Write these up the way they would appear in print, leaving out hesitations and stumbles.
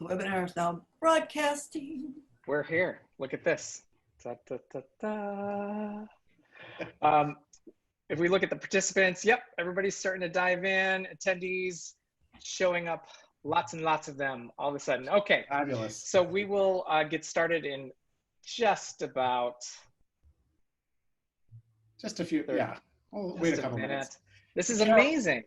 The webinar is now broadcasting. We're here. Look at this. Da, da, da, da. If we look at the participants, yep, everybody's starting to dive in. Attendees showing up, lots and lots of them all of a sudden. Okay, fabulous. So we will get started in just about a few. 30, yeah, we'll wait a couple minutes. This is amazing.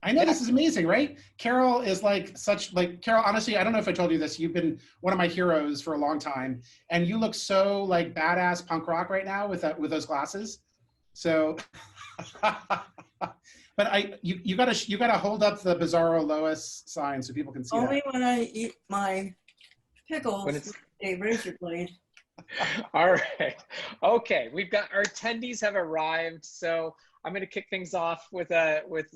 I know, this is amazing, right? Carol is Carol, honestly, I don't know if I told you this, you've been one of my heroes for a long time, and you look so like badass punk rock right now with those glasses. So, but you gotta hold up the Bizarro Lois sign so people can see Only that. when I eat my pickles with a razor blade. All right. Okay, we've got our attendees have arrived, so I'm going to kick things off with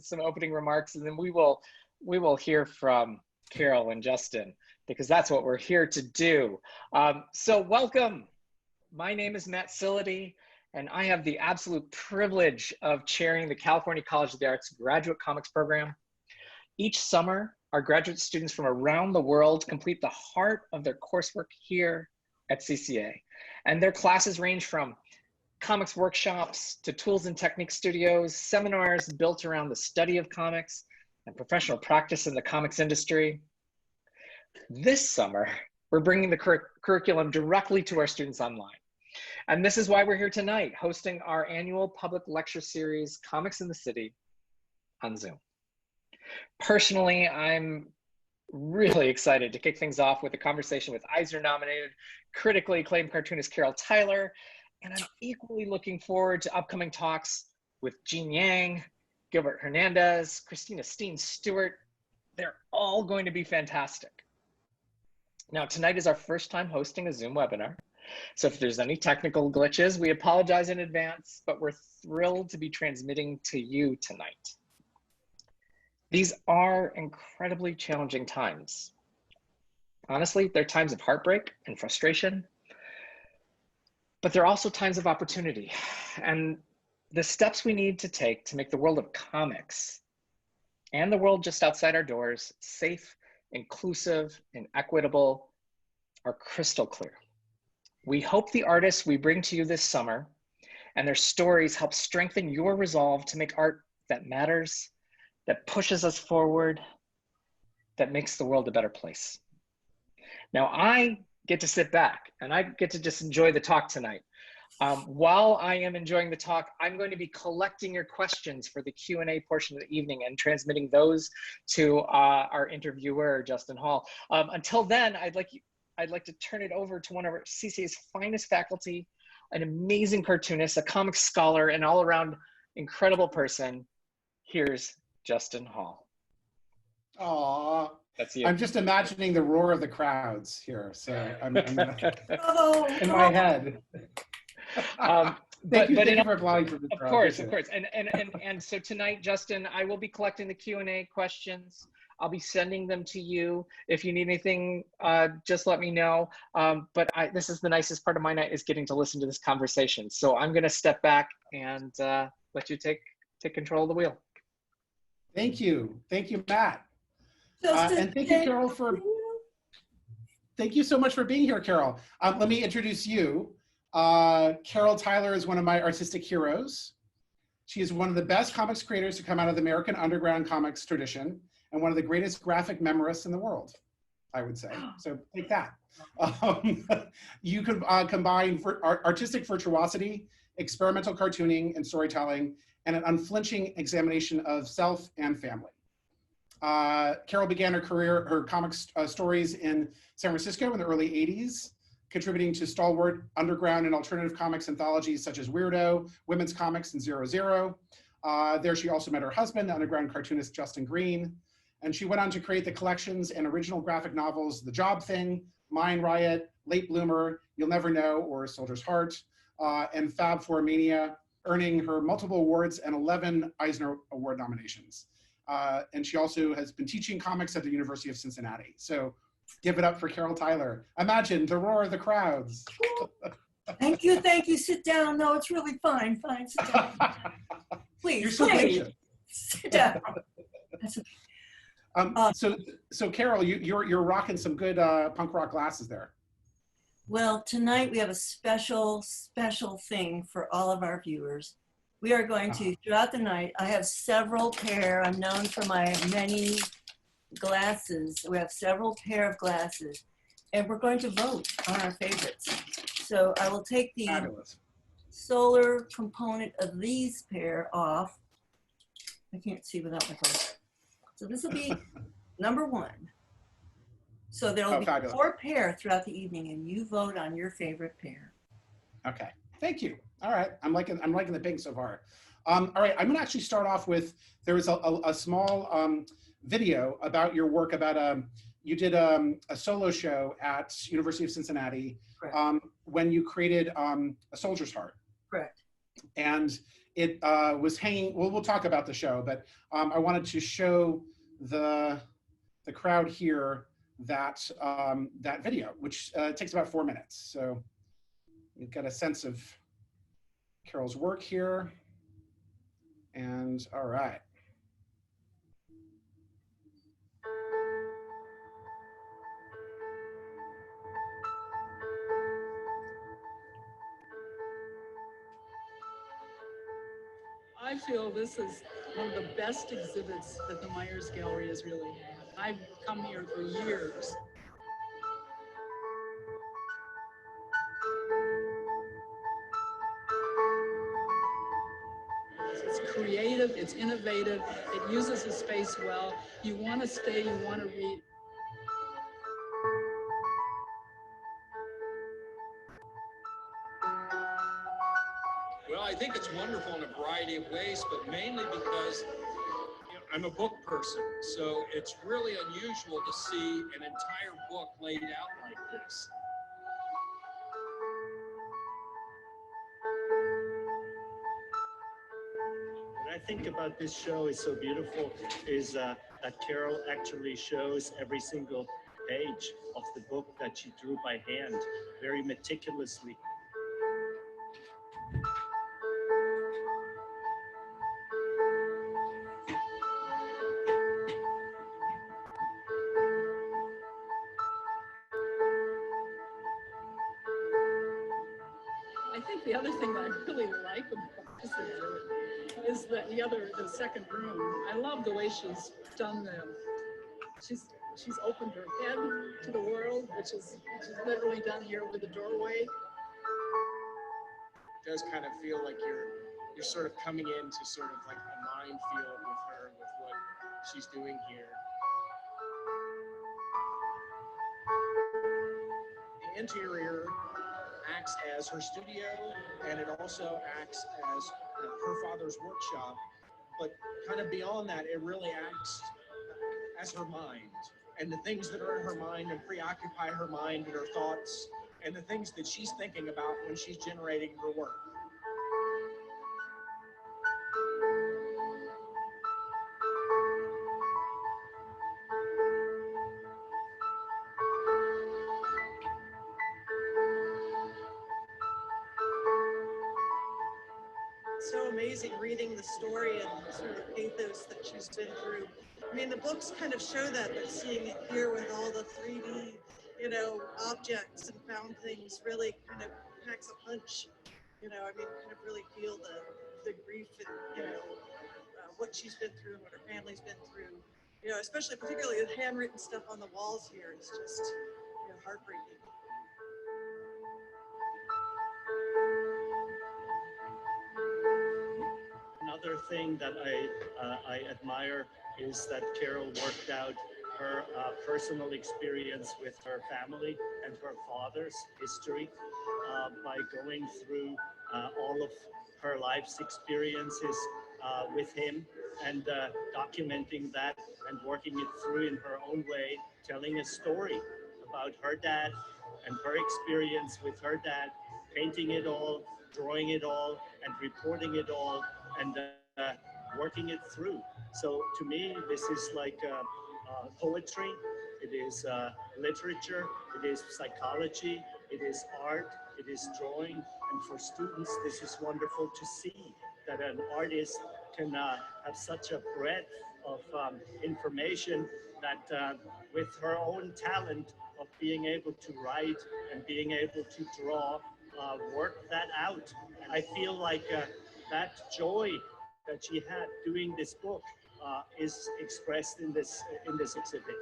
some opening remarks, and then we will hear from Carol and Justin, because that's what we're here to do. So welcome. My name is Matt Sillity, and I have the absolute privilege of chairing the California College of the Arts Graduate Comics Program. Each summer, our graduate students from around the world complete the heart of their coursework here at CCA, and their classes range from comics workshops to tools and technique studios, seminars built around the study of comics and professional practice in the comics industry. This summer, we're bringing the curriculum directly to our students online. And this is why we're here tonight, hosting our annual public lecture series, Comics in the City, on Zoom. Personally, I'm really excited to kick things off with a conversation with Eisner-nominated, critically acclaimed cartoonist Carol Tyler, and I'm equally looking forward to upcoming talks with Jean Yang, Gilbert Hernandez, Christina Steen Stewart. They're all going to be fantastic. Now, tonight is our first time hosting a Zoom webinar. So if there's any technical glitches, we apologize in advance, but we're thrilled to be transmitting to you tonight. These are incredibly challenging times. Honestly, they're times of heartbreak and frustration, but they're also times of opportunity. And the steps we need to take to make the world of comics and the world just outside our doors safe, inclusive, and equitable are crystal clear. We hope the artists we bring to you this summer and their stories help strengthen your resolve to make art that matters, that pushes us forward, that makes the world a better place. Now, I get to sit back and I get to just enjoy the talk tonight. While I am enjoying the talk, I'm going to be collecting your questions for the Q&A portion of the evening and transmitting those to our interviewer, Justin Hall. Until then, I'd like to turn it over to one of our CCA's finest faculty, an amazing cartoonist, a comics scholar, and all-around incredible person. Here's Justin Hall. Aww. That's you. I'm just imagining the roar of the crowds here, so I'm in my head. Thank you for applying for this. Of course. And so tonight, Justin, I will be collecting the Q&A questions. I'll be sending them to you. If you need anything, just let me know. But this is the nicest part of my night, is getting to listen to this conversation. So I'm going to step back and let you take control of the wheel. Thank you, Matt. And thank you, Carol, thank you so much for being here, Carol. Let me introduce you. Carol Tyler is one of my artistic heroes. She is one of the best comics creators to come out of the American underground comics tradition, and one of the greatest graphic memorists in the world, I would say. So take that. You could combine artistic virtuosity, experimental cartooning and storytelling, and an unflinching examination of self and family. Carol began her comics stories in San Francisco in the early 80s, contributing to stalwart underground and alternative comics anthologies such as Weirdo, Women's Comics, and 00. There she also met her husband, underground cartoonist Justin Green, and she went on to create the collections and original graphic novels The Job Thing, Mind Riot, Late Bloomer, You'll Never Know, or Soldier's Heart, and Fab Four Mania, earning her multiple awards and 11 Eisner Award nominations. And she also has been teaching comics at the University of Cincinnati. So give it up for Carol Tyler. Imagine the roar of the crowds. Thank you. Sit down. No, it's really fine. Sit down. Please, You're so patient. Sit down. That's okay. So Carol, you're rocking some good punk rock glasses there. Well, tonight we have a special thing for all of our viewers. We are going to, throughout the night, I have several pair, I'm known for my many glasses. We have several pair of glasses, and we're going to vote on our favorites. So I will take the Fabulous. solar component of these pair off. I can't see without my phone. So this will be number 1. So there will be fabulous. 4 pair throughout the evening, and you vote on your favorite pair. Okay, thank you. All right, I'm liking the pink so far. All right, I'm gonna actually start off with, there was a small video about your work about you did a solo show at University of Cincinnati when you created a soldier's heart. Correct. And it was hanging, well, we'll talk about the show, but I wanted to show the crowd here that that video, which takes about 4 minutes. So you've got a sense of Carol's work here. And all right. I feel this is one of the best exhibits that the Myers Gallery has really had. I've come here for years. It's creative, it's innovative, it uses the space well. You want to stay, you want to read. Well, I think it's wonderful in a variety of ways, but mainly because I'm a book person, so it's really unusual to see an entire book laid out like this. What I think about this show is so beautiful is that Carol actually shows every single page of the book that she drew by hand, very meticulously. I think the other thing that I really like about this exhibit is the second room. I love the way she's done them. She's opened her head to the world, which is literally done here with the doorway. It does kind of feel like you're sort of coming into sort of like a minefield with her, with what she's doing here. The interior acts as her studio, and it also acts as her father's workshop. But kind of beyond that, it really acts as her mind, and the things that are in her mind and preoccupy her mind and her thoughts, and the things that she's thinking about when she's generating her work. So amazing reading the story and sort of pathos that she's been through. I mean, the books kind of show that, but seeing it here with all the 3D, objects and found things really kind of packs a punch. I mean, kind of really feel the grief and, what she's been through and what her family's been through. Especially particularly the handwritten stuff on the walls here is just, heartbreaking. Another thing that I admire is that Carol worked out her personal experience with her family and her father's history by going through all of her life's experiences with him and documenting that and working it through in her own way, telling a story about her dad and her experience with her dad, painting it all, drawing it all, and reporting it all, and working it through. So to me, this is like poetry, it is literature, it is psychology, it is art, it is drawing. And for students, this is wonderful to see that an artist can have such a breadth information that with her own talent of being able to write and being able to draw, work that out. I feel like that joy that she had doing this book is expressed in this exhibit.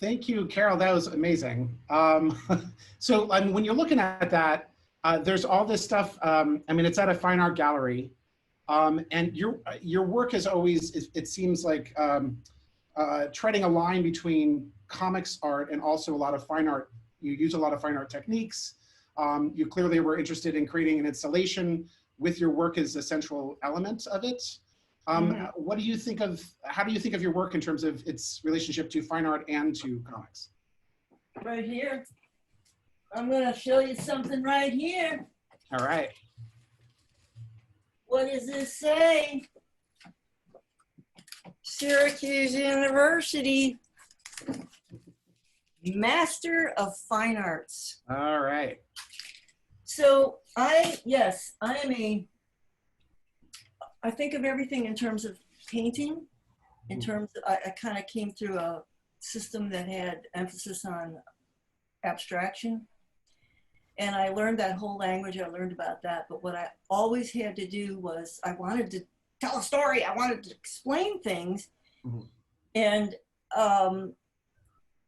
Thank you, Carol. That was amazing. So when you're looking at that, there's all this stuff. I mean, it's at a fine art gallery, and your work is always, it seems like, treading a line between comics art and also a lot of fine art. You use a lot of fine art techniques. You clearly were interested in creating an installation with your work as a central element of it. What do you think of, how do you think of your work in terms of its relationship to fine art and to comics? Right here. I'm going to show you something right here. All right. What does this say? Syracuse University, Master of Fine Arts. All right. So I think of everything in terms of painting, in terms of, I kind of came through a system that had emphasis on abstraction. And I learned that whole language, I learned about that. But what I always had to do was I wanted to tell a story. I wanted to explain things. And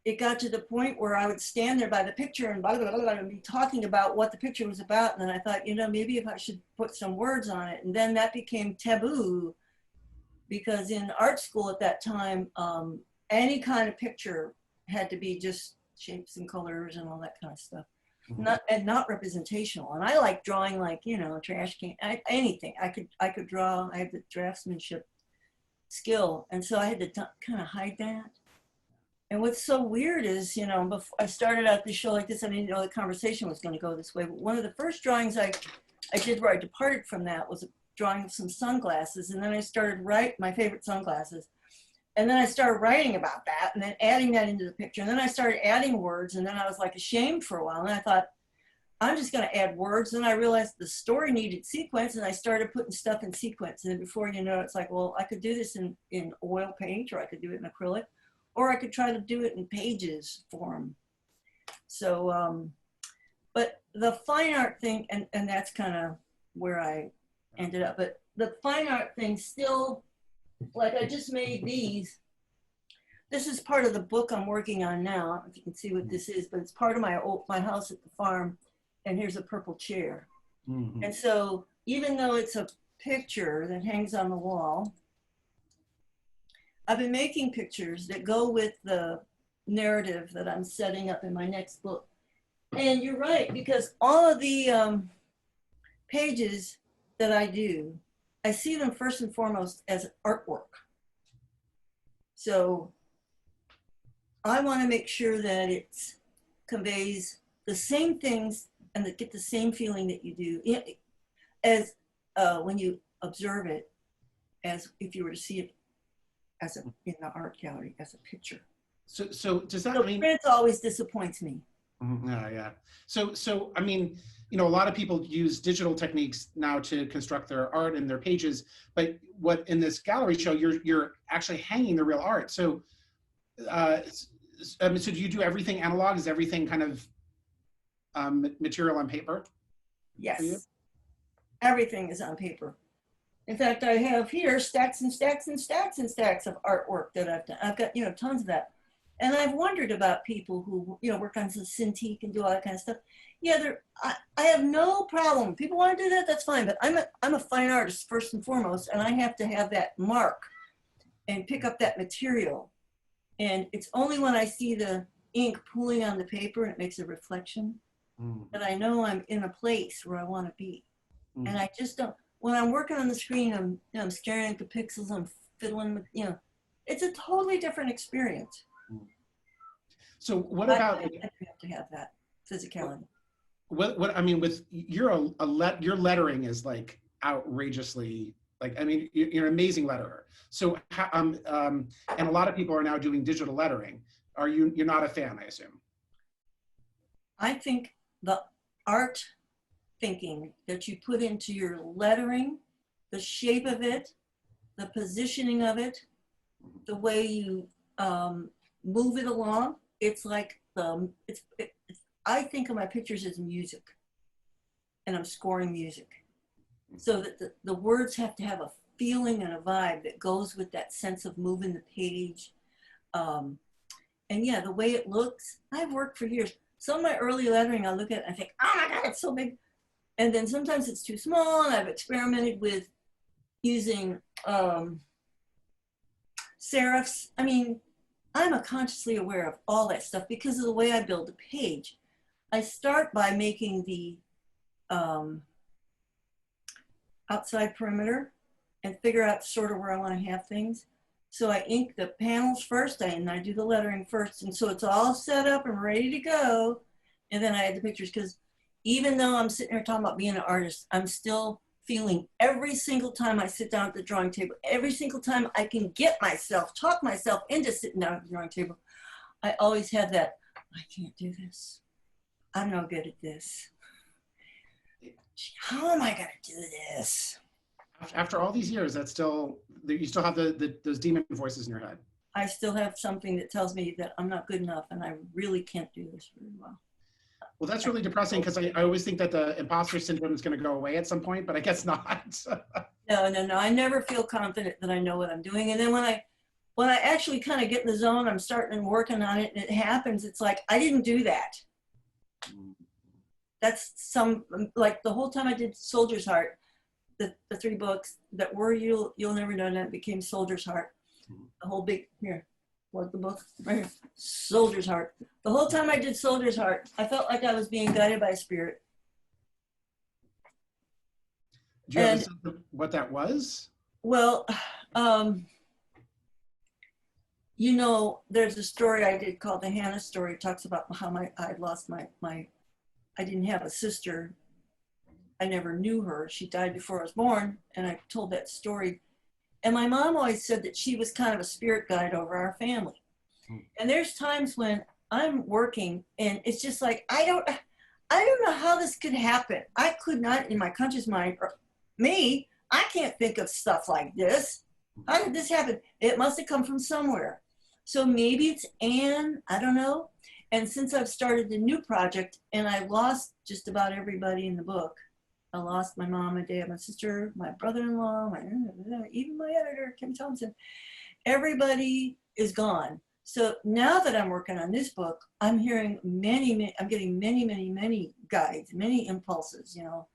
it got to the point where I would stand there by the picture and blah, blah, blah, blah, and be talking about what the picture was about. And then I thought, you know, maybe if I should put some words on it. And then that became taboo, because in art school at that time, any kind of picture had to be just shapes and colors and all that kind of stuff. Not representational. And I like drawing, like, you know, a trash can, anything. I could draw. I had the draftsmanship skill. And so I had to kind of hide that. And what's so weird is, you know, before I started out this show like this, I didn't know the conversation was going to go this way. But one of the first drawings I did where I departed from that was a drawing of some sunglasses. And then I started my favorite sunglasses. And then I started writing about that and then adding that into the picture. And then I started adding words. And then I was like ashamed for a while. And I thought, I'm just going to add words. And I realized the story needed sequence. And I started putting stuff in sequence. And then before you know it, it's like, well, I could do this in oil paint, or I could do it in acrylic, or I could try to do it in pages form. So, but the fine art thing, and that's kind of where I ended up. But the fine art thing still, like I just made these. This is part of the book I'm working on now. I don't know if you can see what this is, but it's part of my house at the farm. And here's a purple chair. And so even though it's a picture that hangs on the wall, I've been making pictures that go with the narrative that I'm setting up in my next book. And you're right, because all of the pages that I do, I see them first and foremost as artwork. So I want to make sure that it conveys the same things and that get the same feeling that you do as when you observe it, as if you were to see it as in the art gallery as a picture. So does that mean print always disappoints me? Yeah. So I mean, you know, a lot of people use digital techniques now to construct their art and their pages, but what in this gallery show, you're actually hanging the real art. So so do you do everything analog? Is everything kind of material on paper? Yes, everything is on paper. In fact, I have here stacks and stacks and stacks and stacks of artwork that I've done. I've got, you know, tons of that. And I've wondered about people who, you know, work on some Cintiq and do all that kind of stuff. Yeah, I have no problem. People want to do that, that's fine. But I'm a fine artist first and foremost, and I have to have that mark and pick up that material. And it's only when I see the ink pooling on the paper and it makes a reflection that I know I'm in a place where I want to be. And I just don't. When I'm working on the screen, I'm staring at the pixels, I'm fiddling with, you know, it's a totally different experience. So what about? You have to have that physicality. what I mean with your lettering is like outrageously, like, I mean, you're an amazing letterer. So and a lot of people are now doing digital lettering. You're not a fan, I assume? I think the art thinking that you put into your lettering, the shape of it, the positioning of it, the way you move it along, it's like I think of my pictures as music, and I'm scoring music. So that the words have to have a feeling and a vibe that goes with that sense of moving the page. And yeah, the way it looks, I've worked for years. Some of my early lettering, I look at it and I think, oh my God, it's so big. And then sometimes it's too small, and I've experimented with using serifs. I mean, I'm consciously aware of all that stuff because of the way I build a page. I start by making the outside perimeter and figure out sort of where I want to have things. So I ink the panels first, and I do the lettering first. And so it's all set up and ready to go. And then I add the pictures, because even though I'm sitting here talking about being an artist, I'm still feeling every single time I sit down at the drawing table, every single time I can talk myself into sitting down at the drawing table, I always have that, I can't do this. I'm no good at this. How am I gonna do this? After all these years, you still have those demon voices in your head. I still have something that tells me that I'm not good enough and I really can't do this very well. Well, that's really depressing, because I always think that the imposter syndrome is going to go away at some point, but I guess not. No. I never feel confident that I know what I'm doing. And then when I actually kind of get in the zone, I'm starting and working on it, and it happens, it's like, I didn't do that. That's like the whole time I did Soldier's Heart, the 3 books that were You'll Never Know That became Soldier's Heart. The whole big, here, what the book, right here, Soldier's Heart. The whole time I did Soldier's Heart, I felt like I was being guided by a spirit. Do you have a sense of what that was? Well, you know, there's a story I did called the Hannah story. It talks about how I lost I didn't have a sister. I never knew her. She died before I was born, and I told that story. And my mom always said that she was kind of a spirit guide over our family. And there's times when I'm working and it's just like, I don't know how this could happen. I could not, in my conscious mind, or me, I can't think of stuff like this. How did this happen? It must have come from somewhere. So maybe it's Anne, I don't know. And since I've started the new project, and I lost just about everybody in the book, I lost my mom, my dad, my sister, my brother-in-law, even my editor, Kim Thompson. Everybody is gone. So now that I'm working on this book, I'm hearing I'm getting many guides, many impulses, you know.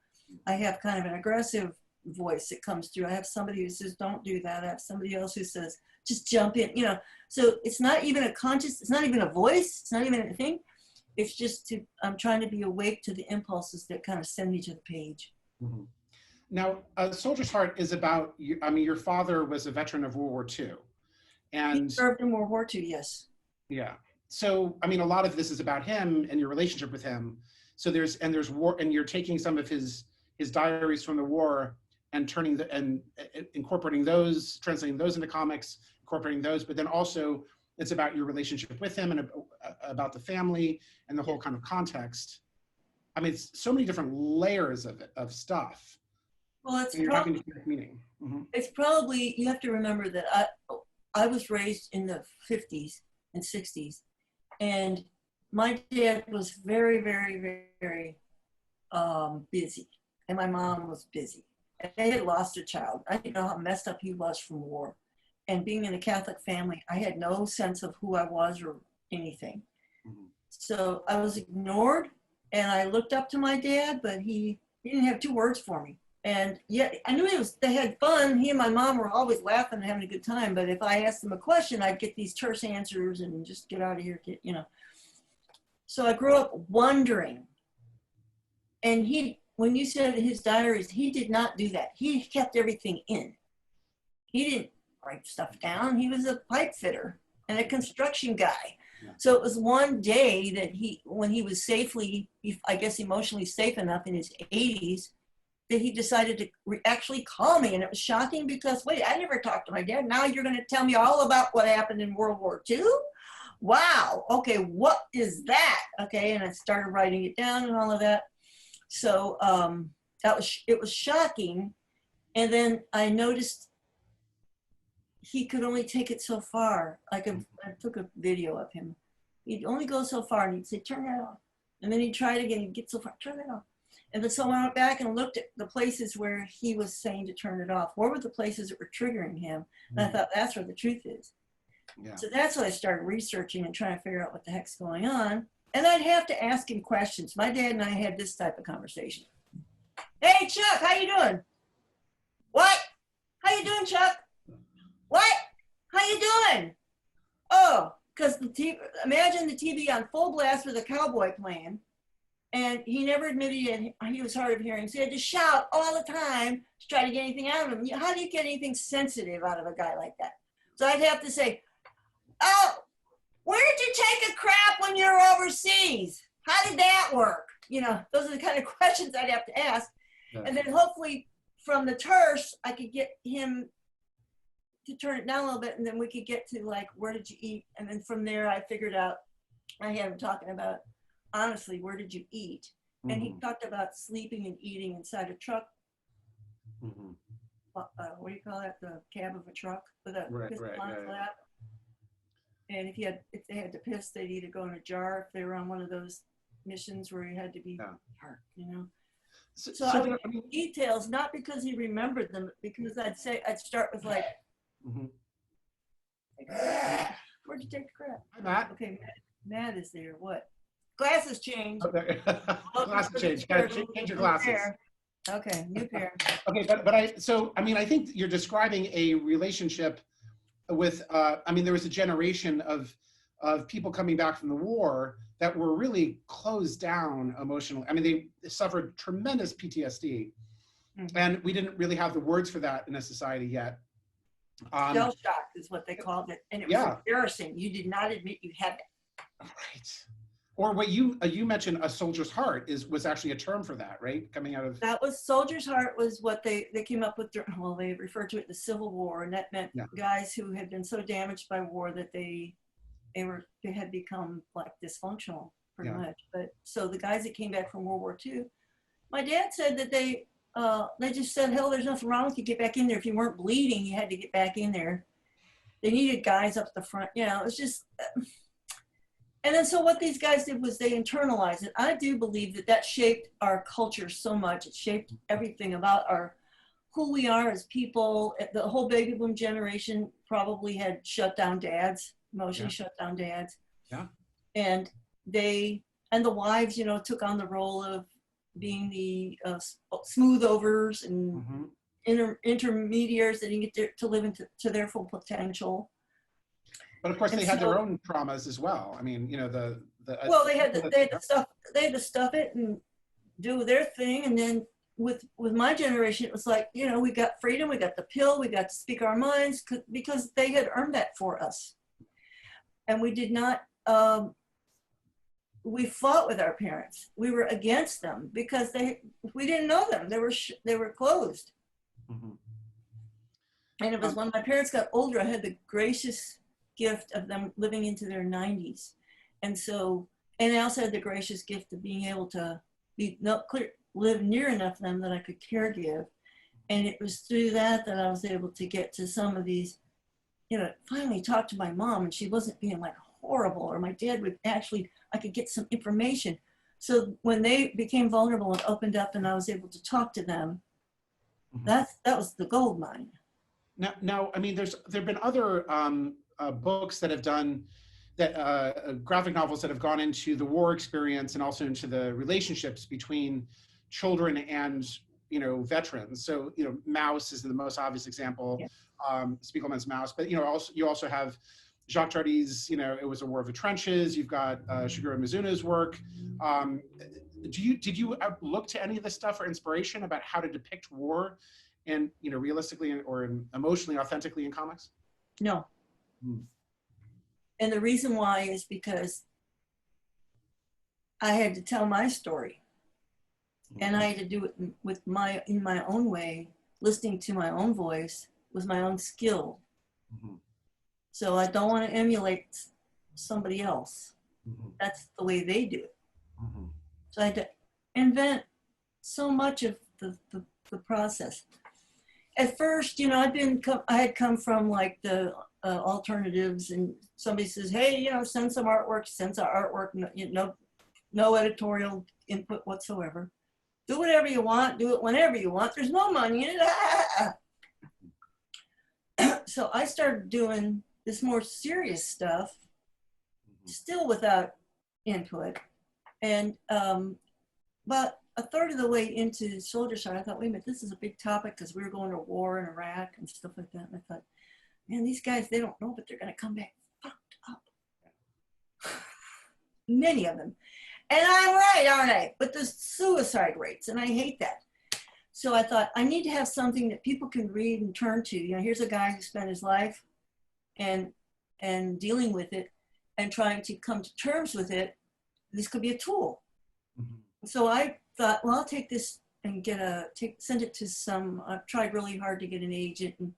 I have kind of an aggressive voice that comes through. I have somebody who says, don't do that. I have somebody else who says, just jump in, you know. So it's not even it's not even a voice. It's not even a thing. It's just I'm trying to be awake to the impulses that kind of send me to the page. Mm-hmm. Now, Soldier's Heart is about, I mean, your father was a veteran of World War II. And he served in World War II, yes. Yeah. So, I mean, a lot of this is about him and your relationship with him. So there's war, and you're taking some of his diaries from the war and incorporating those, translating those into comics, incorporating those, but then also it's about your relationship with him and about the family and the whole kind of context. I mean, it's so many different layers of stuff. Well, it's probably, meaning. Mm-hmm. It's probably, you have to remember that I was raised in the 50s and 60s, and my dad was very busy, and my mom was busy. And they had lost a child. I didn't know how messed up he was from war. And being in a Catholic family, I had no sense of who I was or anything. Mm-hmm. So I was ignored, and I looked up to my dad, but he didn't have 2 words for me. And yet I knew they had fun. He and my mom were always laughing and having a good time. But if I asked them a question, I'd get these terse answers and just get out of here, you know. So I grew up wondering. And when you said his diaries, he did not do that. He kept everything in. He didn't write stuff down. He was a pipe fitter and a construction guy. So it was one day that when he was safely, I guess emotionally safe enough in his 80s, that he decided to actually call me. And it was shocking because, wait, I never talked to my dad. Now you're going to tell me all about what happened in World War II? Wow. Okay, what is that? Okay, and I started writing it down and all of that. So it was shocking. And then I noticed he could only take it so far. I took a video of him. He'd only go so far, and he'd say, turn that off. And then he'd try it again, he'd get so far, turn that off. And then so I went back and looked at the places where he was saying to turn it off. What were the places that were triggering him? And I thought, that's where the truth is. Yeah. So that's what I started researching and trying to figure out what the heck's going on. And I'd have to ask him questions. My dad and I had this type of conversation. Hey, Chuck, how you doing? What? How you doing, Chuck? What? How you doing? Oh, because imagine the TV on full blast with a cowboy playing. And he never admitted he was hard of hearing. So he had to shout all the time to try to get anything out of him. How do you get anything sensitive out of a guy like that? So I'd have to say, oh, where did you take a crap when you were overseas? How did that work? You know, those are the kind of questions I'd have to ask. Yeah. And then hopefully from the terse, I could get him to turn it down a little bit, and then we could get to like, where did you eat? And then from there, I figured out, I had him talking about, honestly, where did you eat? Mm-hmm. And he talked about sleeping and eating inside a truck. Mm-hmm. What do you call that? The cab of a truck with a piss on flap. And if they had to piss, they'd either go in a jar if they were on one of those missions where you had to be dark, you know. So I would give details, not because he remembered them, but because I'd start with like, mm-hmm. Where'd you take the crap? Hi, Matt. Okay, Matt is there. What? Glasses changed. Okay. Glasses changed. Gotta change your glasses. Okay, new pair. Okay, but I think you're describing a relationship with, there was a generation of people coming back from the war that were really closed down emotionally. I mean, they suffered tremendous PTSD, mm-hmm. and we didn't really have the words for that in a society yet. Shell shock is what they called it, and it was embarrassing. You did not admit you had it. Right. Or what you mentioned, a soldier's heart was actually a term for that, right? Coming out of that was soldier's heart was what they came up with. Well, they referred to it the Civil War, and that meant guys who had been so damaged by war that they had become like dysfunctional pretty much. But so the guys that came back from World War II, my dad said that they just said, hell, there's nothing wrong with you, get back in there. If you weren't bleeding, you had to get back in there. They needed guys up the front. You know, it was just. And then so what these guys did was they internalized it. I do believe that shaped our culture so much. It shaped everything about who we are as people. The whole baby boom generation probably had shut down dads, emotionally shut down dads. Yeah. And the wives, you know, took on the role of being the smooth overs and mm-hmm. intermediaries that didn't get to live to their full potential. But of course, they had their own traumas as well. I mean, you know, they had to stuff it and do their thing. And then with my generation, it was like, you know, we got freedom, we got the pill, we got to speak our minds because they had earned that for us. And we did not. We fought with our parents. We were against them because we didn't know them. They were closed. Mm-hmm. And it was when my parents got older, I had the gracious gift of them living into their 90s. And I also had the gracious gift of being able to live near enough them that I could care give. And it was through that I was able to get to some of these, you know, finally talk to my mom, and she wasn't being like horrible, or my dad would I could get some information. So when they became vulnerable and opened up and I was able to talk to them, mm-hmm. that was the gold mine. Now, I mean, there've been other books that have done that, graphic novels that have gone into the war experience and also into the relationships between children and, you know, veterans. So, you know, Mouse is the most obvious example, Spiegelman's Mouse, but, you know, you also have Jacques Tardy's, you know, It Was a War of the Trenches. You've got Shigeru Mizuno's work. Did you look to any of this stuff for inspiration about how to depict war and, you know, realistically or emotionally, authentically in comics? No. And the reason why is because I had to tell my story, and I had to do it in my own way, listening to my own voice with my own skill. Mm-hmm. So I don't want to emulate somebody else. Mm-hmm. That's the way they do it. Mm-hmm. So I had to invent so much of the process. At first, you know, I had come from like the alternatives, and somebody says, hey, you know, send some artwork, no editorial input whatsoever. Do whatever you want, do it whenever you want. There's no money in it. So I started doing this more serious stuff, still without input. And about a third of the way into Soldier Side, I thought, wait a minute, this is a big topic because we were going to war in Iraq and stuff like that. And I thought, man, these guys, they don't know, but they're going to come back fucked up. Many of them. And I'm right, aren't I? But the suicide rates, and I hate that. So I thought, I need to have something that people can read and turn to. You know, here's a guy who spent his life and dealing with it and trying to come to terms with it. This could be a tool. Mm-hmm. So I thought, well, I'll take this and send it to some, I've tried really hard to get an agent, and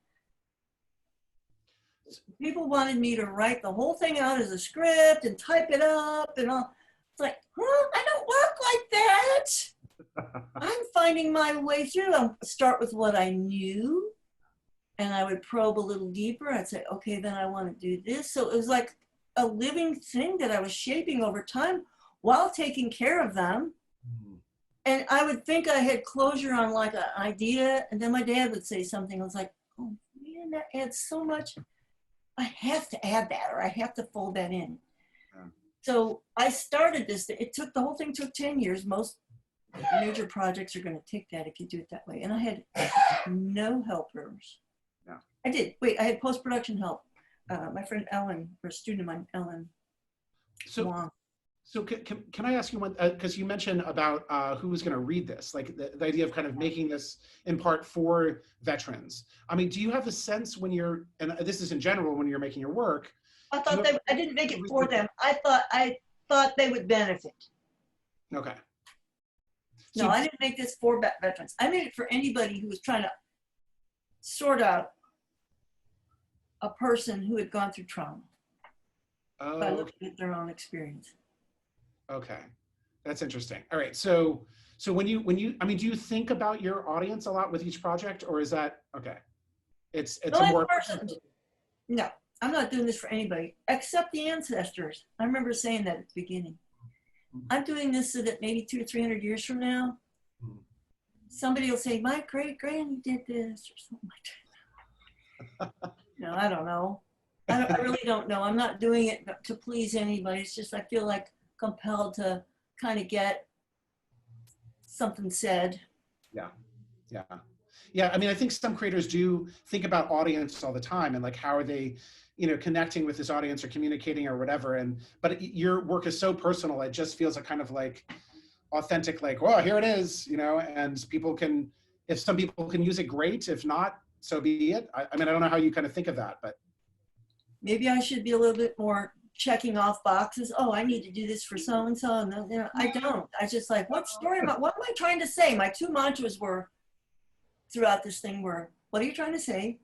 people wanted me to write the whole thing out as a script and type it up and all. It's like, huh, I don't work like that. I'm finding my way through. I'll start with what I knew, and I would probe a little deeper. I'd say, okay, then I want to do this. So it was like a living thing that I was shaping over time while taking care of them. Mm-hmm. And I would think I had closure on like an idea, and then my dad would say something. I was like, oh man, that adds so much. I have to add that, or I have to fold that in. Yeah. So I started this. The whole thing took 10 years. Most major projects are going to take that if you do it that way. And I had no helpers. Yeah. I had post-production help. My friend Ellen, or a student of mine, Ellen. So can I ask you one, because you mentioned about who was going to read this, like the idea of kind of making this in part for veterans. I mean, do you have a sense when you're, and this is in general, when you're making your work? I thought I didn't make it for them. I thought they would benefit. Okay. No, I didn't make this for veterans. I made it for anybody who was trying to sort out a person who had gone through trauma by looking at their own experience. Okay, that's interesting. All right, so when you, I mean, do you think about your audience a lot with each project, or is that okay? It's a more person. No, I'm not doing this for anybody except the ancestors. I remember saying that at the beginning. I'm doing this so that maybe 200 or 300 years from now, somebody will say, my great-granny did this or something like that. No, I don't know. I really don't know. I'm not doing it to please anybody. It's just I feel like compelled to kind of get something said. Yeah. I mean, I think some creators do think about audience all the time and like how are they, you know, connecting with this audience or communicating or whatever. But your work is so personal. It just feels like kind of like authentic, like, well, here it is, you know, and people can, if some people can use it, great. If not, so be it. I mean, I don't know how you kind of think of that, but. Maybe I should be a little bit more checking off boxes. Oh, I need to do this for so-and-so. And you know, I don't. I just like, what story am I, what am I trying to say? My two mantras were throughout this thing were, what are you trying to say?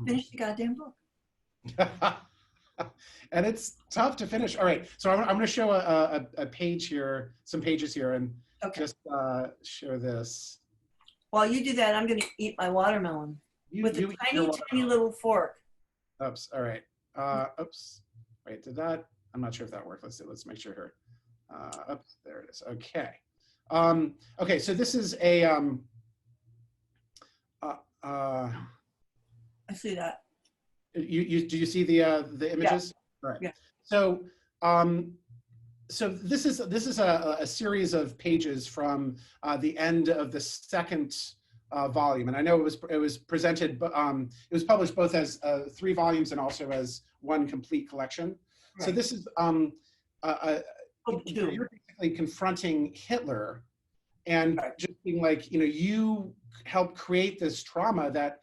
Finish the goddamn book. And it's tough to finish. All right, so I'm going to show a page here, some pages here, and just show this. While you do that, I'm going to eat my watermelon with a tiny little fork. Oops, all right. Oops, wait, did that? I'm not sure if that worked. Let's see, let's make sure here. Oops, there it is, okay. Okay, so this is a, I see that. Do you see the images? Yeah. All right. Yeah. So so this is a series of pages from the end of the second volume, and I know it was presented, but it was published both as 3 volumes and also as one complete collection. Right. So this is you're basically confronting Hitler and just being like, you know, you helped create this trauma that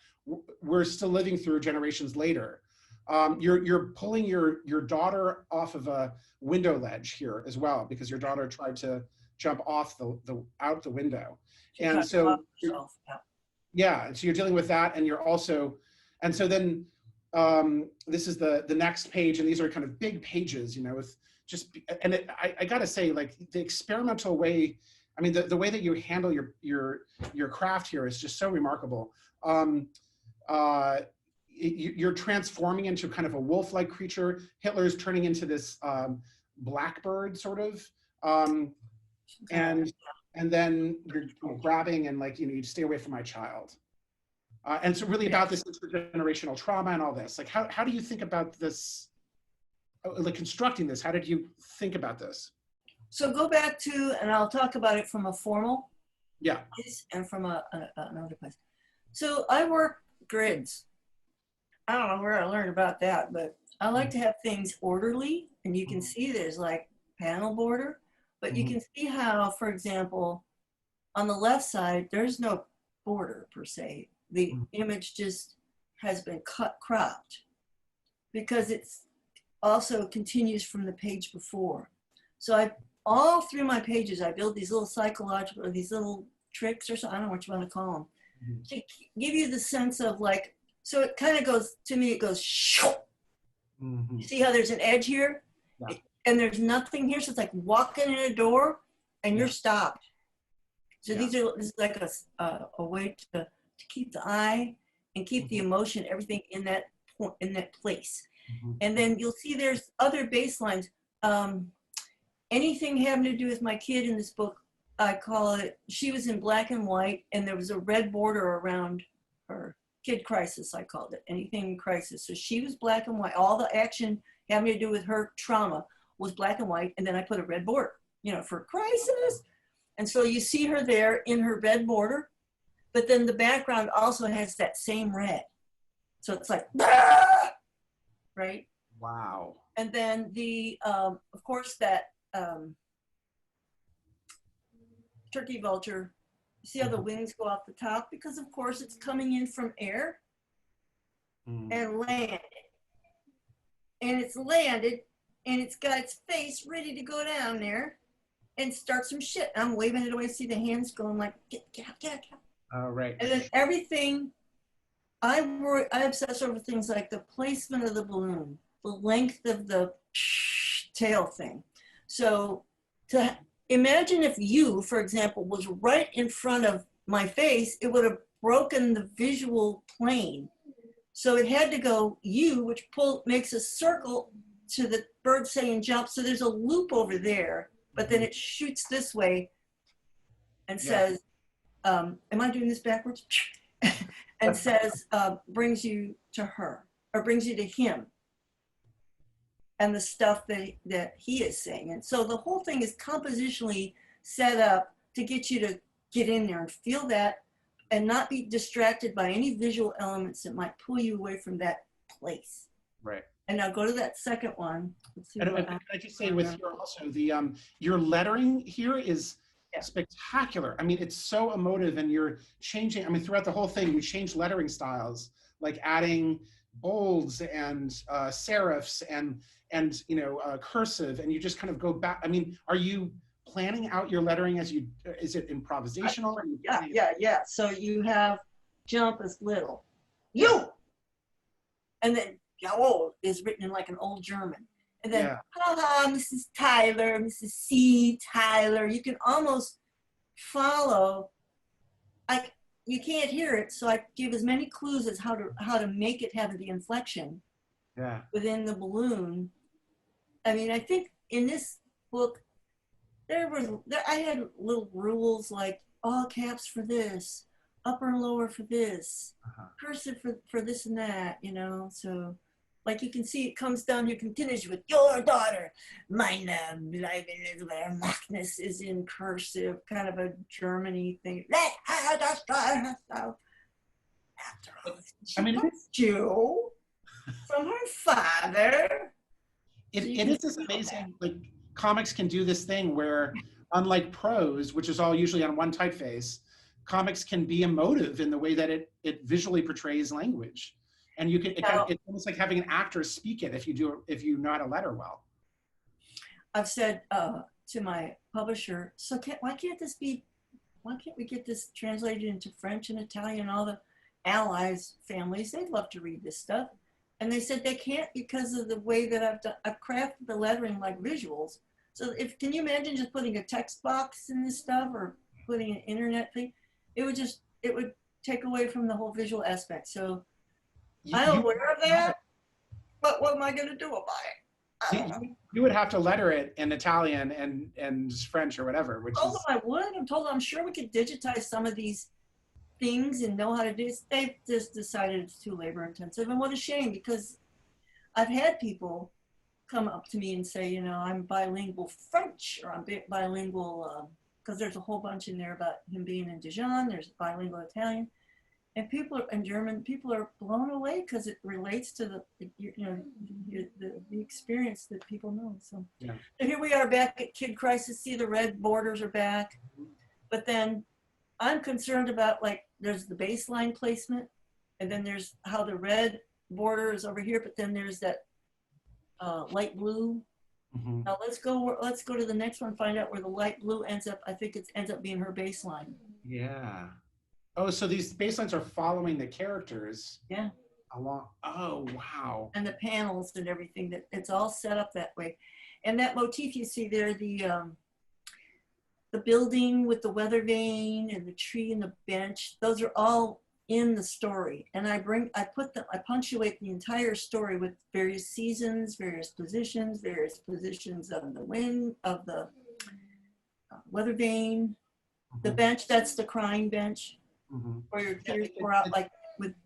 we're still living through generations later. You're pulling your daughter off of a window ledge here as well, because your daughter tried to jump off out the window. And so, yeah, so you're dealing with that, and you're also, and so then this is the next page, and these are kind of big pages, you know, with just, and I gotta say, like, the experimental way, I mean, the way that you handle your craft here is just so remarkable. You're transforming into kind of a wolf-like creature. Hitler's turning into this blackbird sort of, and then you're grabbing and, like, you know, you stay away from my child. And it's really about this intergenerational trauma and all this. Like, how do you think about this, like constructing this? How did you think about this? So go back to, and I'll talk about it from a formal place and from another place. So I work grids. I don't know where I learned about that, but I like to have things orderly, and you can see there's like panel border, but you can see how, for example, on the left side, there's no border per se. The image just has been cropped, because it's also continues from the page before. So all through my pages, I build these little psychological, or these little tricks or something, I don't know what you want to call them, to give you the sense of, like, so it kind of goes, to me, it goes, shoo. You see how there's an edge here? Yeah. And there's nothing here, so it's like walking in a door and you're stopped. So this is like a way to keep the eye and keep the emotion, everything in that place. And then you'll see there's other baselines. Anything having to do with my kid in this book, I call it, she was in black and white, and there was a red border around her. Kid crisis, I called it, anything crisis. So she was black and white. All the action having to do with her trauma was black and white, and then I put a red border, you know, for crisis. And so you see her there in her red border, but then the background also has that same red. So it's like, ah! Right? Wow. And then of course, that turkey vulture, you see how the wings go off the top? Because of course it's coming in from air and landed. And it's landed, and it's got its face ready to go down there and start some shit. I'm waving it away, see the hands going like, get out. Oh, right. And then everything, I obsess over things like the placement of the balloon, the length of the tail thing. So to imagine if you, for example, was right in front of my face, it would have broken the visual plane. So it had to go you, which makes a circle to the bird saying jump. So there's a loop over there, but then it shoots this way and says, am I doing this backwards? And says, brings you to her, or brings you to him, and the stuff that he is saying. And so the whole thing is compositionally set up to get you to get in there and feel that, and not be distracted by any visual elements that might pull you away from that place. Right. And now go to that second one. Let's see. And I just say with your also your lettering here is spectacular. I mean, it's so emotive, and you're changing. I mean, throughout the whole thing, you change lettering styles, like adding bolds and serifs and you know, cursive, and you just kind of go back. I mean, are you planning out your lettering as you? Is it improvisational? Yeah. So you have jump as little, you, and then jawohl is written in like an old German. And then, Mrs. Tyler, Mrs. C. Tyler, you can almost follow, like, you can't hear it, so I give as many clues as how to make it have the inflection within the balloon. I mean, I think in this book, I had little rules like all caps for this, upper and lower for this, cursive for this and that, you know, so. Like you can see, it comes down here, continues with your daughter. Meine Magnus is in cursive, kind of a Germany thing. After all, she was Jew from her father. It is this amazing, like, comics can do this thing where, unlike prose, which is all usually on one typeface, comics can be emotive in the way that it visually portrays language. And you can, it's almost like having an actor speak it if you know how to letter well. I've said to my publisher, so why can't we get this translated into French and Italian, all the allies families, they'd love to read this stuff. And they said they can't because of the way that I've crafted the lettering like visuals. So can you imagine just putting a text box in this stuff or putting an internet thing? It would take away from the whole visual aspect. So I'm aware of that, but what am I going to do about it? I don't know. You would have to letter it in Italian and French or whatever. Which told them I would. I'm sure we could digitize some of these things and know how to do it. They've just decided it's too labor intensive, and what a shame, because I've had people come up to me and say, you know, I'm bilingual French, or I'm bilingual, because there's a whole bunch in there about him being in Dijon. There's bilingual Italian, and German people are blown away because it relates to the experience that people know. So, yeah. So here we are back at Kid Crisis. See, the red borders are back, but then I'm concerned about, like, there's the baseline placement, and then there's how the red border is over here, but then there's that light blue. Mm-hmm. Now let's go to the next one, find out where the light blue ends up. I think it ends up being her baseline. Yeah. Oh, so these baselines are following the characters. Yeah. Along. Oh, wow. And the panels and everything, that it's all set up that way. And that motif you see there, the building with the weather vane and the tree and the bench, those are all in the story. And I punctuate the entire story with various seasons, various positions of the wind, of the weather vane. Mm-hmm. The bench, that's the crying bench, mm-hmm. where your tears pour out like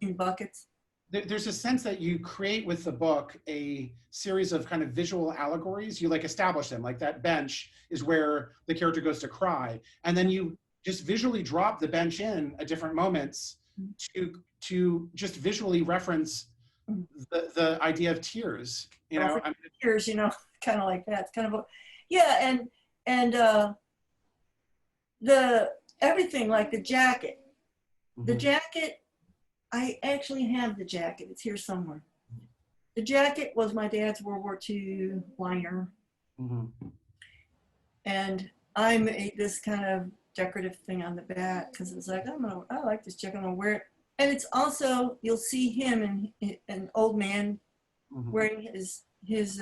in buckets. There's a sense that you create with the book a series of kind of visual allegories. You like establish them, like that bench is where the character goes to cry. And then you just visually drop the bench in at different moments to just visually reference the idea of tears. You know, tears, you know, kind of like that. It's kind of yeah, and the everything, like the jacket. Mm-hmm. The jacket, I actually have the jacket. It's here somewhere. The jacket was my dad's World War II liner. Mm-hmm. And I made this kind of decorative thing on the back because it's like, I like this jacket, I'm gonna wear it. And it's also, you'll see him and an old man mm-hmm. wearing his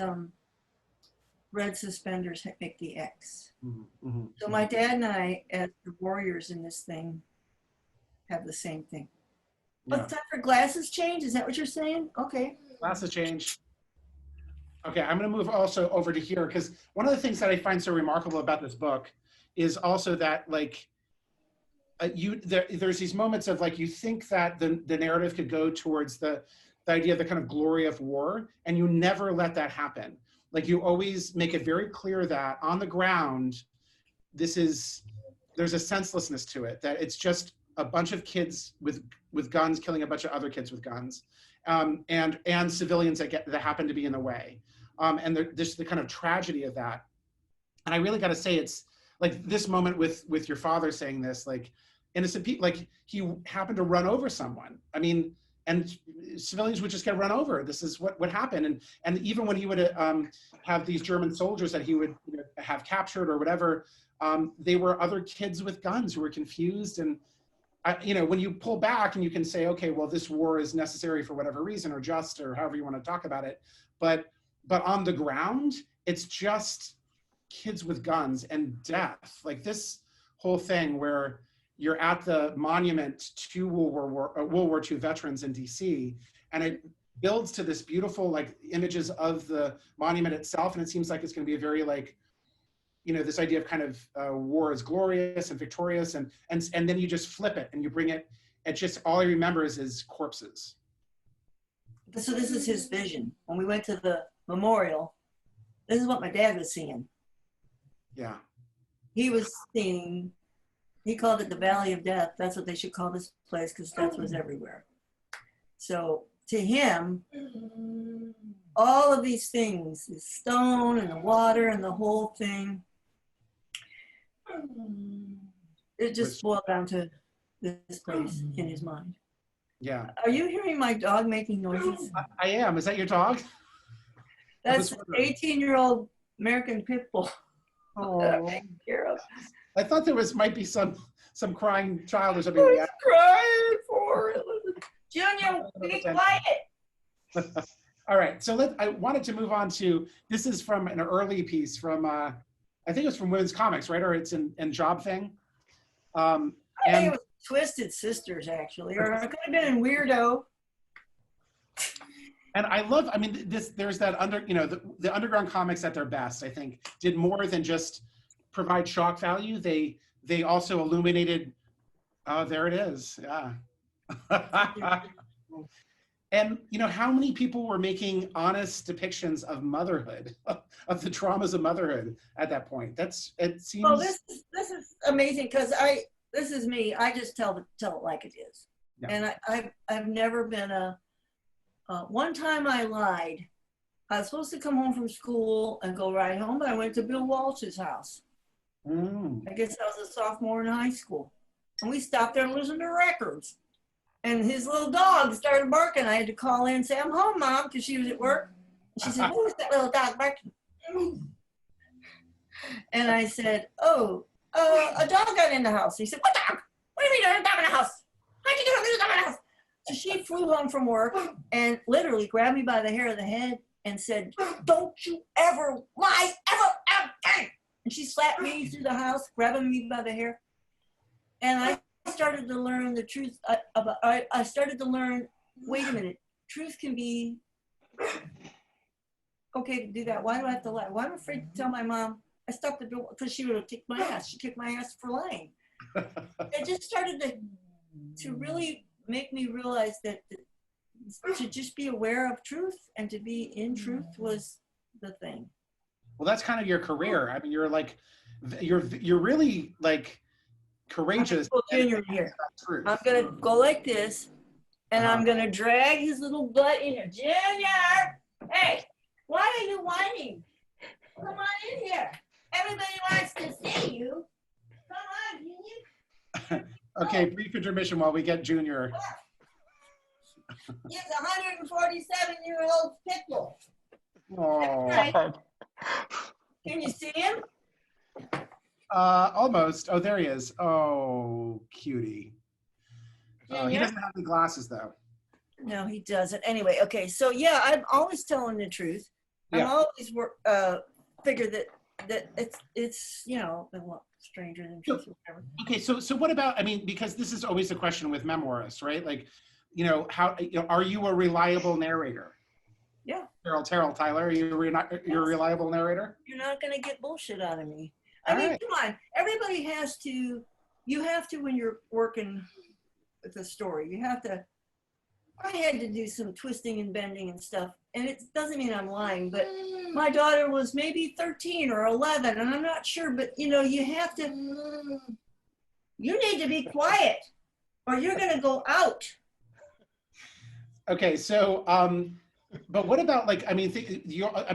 red suspenders make the X. Mm-hmm. Mm-hmm. So my dad and I, as the warriors in this thing, have the same thing. Yeah. But time for glasses change? Is that what you're saying? Okay. Glasses change. Okay, I'm going to move also over to here, because one of the things that I find so remarkable about this book is also that, like, there's these moments of, like, you think that the narrative could go towards the idea of the kind of glory of war, and you never let that happen. Like, you always make it very clear that on the ground, there's a senselessness to it, that it's just a bunch of kids with guns killing a bunch of other kids with guns, and civilians that happen to be in the way, and there's the kind of tragedy of that. And I really got to say, it's like this moment with your father saying this, like, innocent people, like, he happened to run over someone. I mean, and civilians would just get run over. This is what happened. And even when he would have these German soldiers that he would have captured or whatever, they were other kids with guns who were confused. And when you pull back and you can say, okay, well, this war is necessary for whatever reason, or just, or however you want to talk about it. But on the ground, it's just kids with guns and death. Like this whole thing where you're at the monument to World War II veterans in DC, and it builds to this beautiful, like, images of the monument itself. And it seems like it's going to be a very, like, this idea of kind of war is glorious and victorious, and then you just flip it and you bring it, just all he remembers is corpses. So this is his vision. When we went to the memorial, this is what my dad was seeing. Yeah. He was seeing, he called it the Valley of Death. That's what they should call this place, because death was everywhere. So to him, all of these things, the stone and the water and the whole thing, it just boiled down to this place in his mind. Yeah. Are you hearing my dog making noises? I am. Is that your dog? That's an 18-year-old American pit bull. Oh. I thought there might be some crying child or something. I was crying for it. Junior, be quiet. All right, so I wanted to move on to, this is from an early piece from, I think it was from Women's Comics, right? Or it's in Job Thing. I think it was Twisted Sisters, actually, or it could have been in Weirdo. And I love, I mean, there's that the underground comics at their best, I think, did more than just provide shock value. They also illuminated, oh, there it is, yeah. And how many people were making honest depictions of motherhood, of the traumas of motherhood at that point? It seems. Well, this is amazing because this is me. I just tell it like it is, yeah. And I've never been one time I lied. I was supposed to come home from school and go right home, but I went to Bill Walsh's house. I guess I was a sophomore in high school, and we stopped there and listened to records. And his little dog started barking. I had to call in and say, "I'm home, Mom," because she was at work. And she said, "Who's that little dog barking?" And I said, "Oh, a dog got in the house." He said, "What dog? What do you mean there's a dog in the house? How'd you get a dog in the house?" So she flew home from work and literally grabbed me by the hair of the head and said, "Don't you ever lie, ever again." And she slapped me through the house, grabbing me by the hair. And I started to learn the truth I started to learn, wait a minute, truth can be okay to do that. Why do I have to lie? Why am I afraid to tell my mom? I stopped the door because she would have kicked my ass. She kicked my ass for lying. It just started to really make me realize that to just be aware of truth and to be in truth was the thing. Well, that's kind of your career. I mean, you're really like courageous. Junior here. I'm gonna go like this, and I'm gonna drag his little butt in here. Junior, hey, why are you whining? Come on in here. Everybody wants to see you. Come on, Junior. Okay, brief intermission while we get Junior. He's a 147-year-old pit bull. Oh. Right. Can you see him? Almost. Oh, there he is. Oh, cutie. He doesn't have the glasses though. No, he doesn't. Anyway, okay. So yeah, I'm always telling the truth. Yeah. I'm always figure that it's stranger than truth or whatever. Okay, so what about? I mean, because this is always a question with memoirists, right? Like, how are you a reliable narrator? Yeah. Terrell Tyler, are you you're a reliable narrator? You're not gonna get bullshit out of me. I mean, come on. Everybody has to. You have to when you're working with a story. You have to. I had to do some twisting and bending and stuff, and it doesn't mean I'm lying. But my daughter was maybe 13 or 11, and I'm not sure. But you have to. You need to be quiet, or you're gonna go out. Okay, so but what about like? I mean,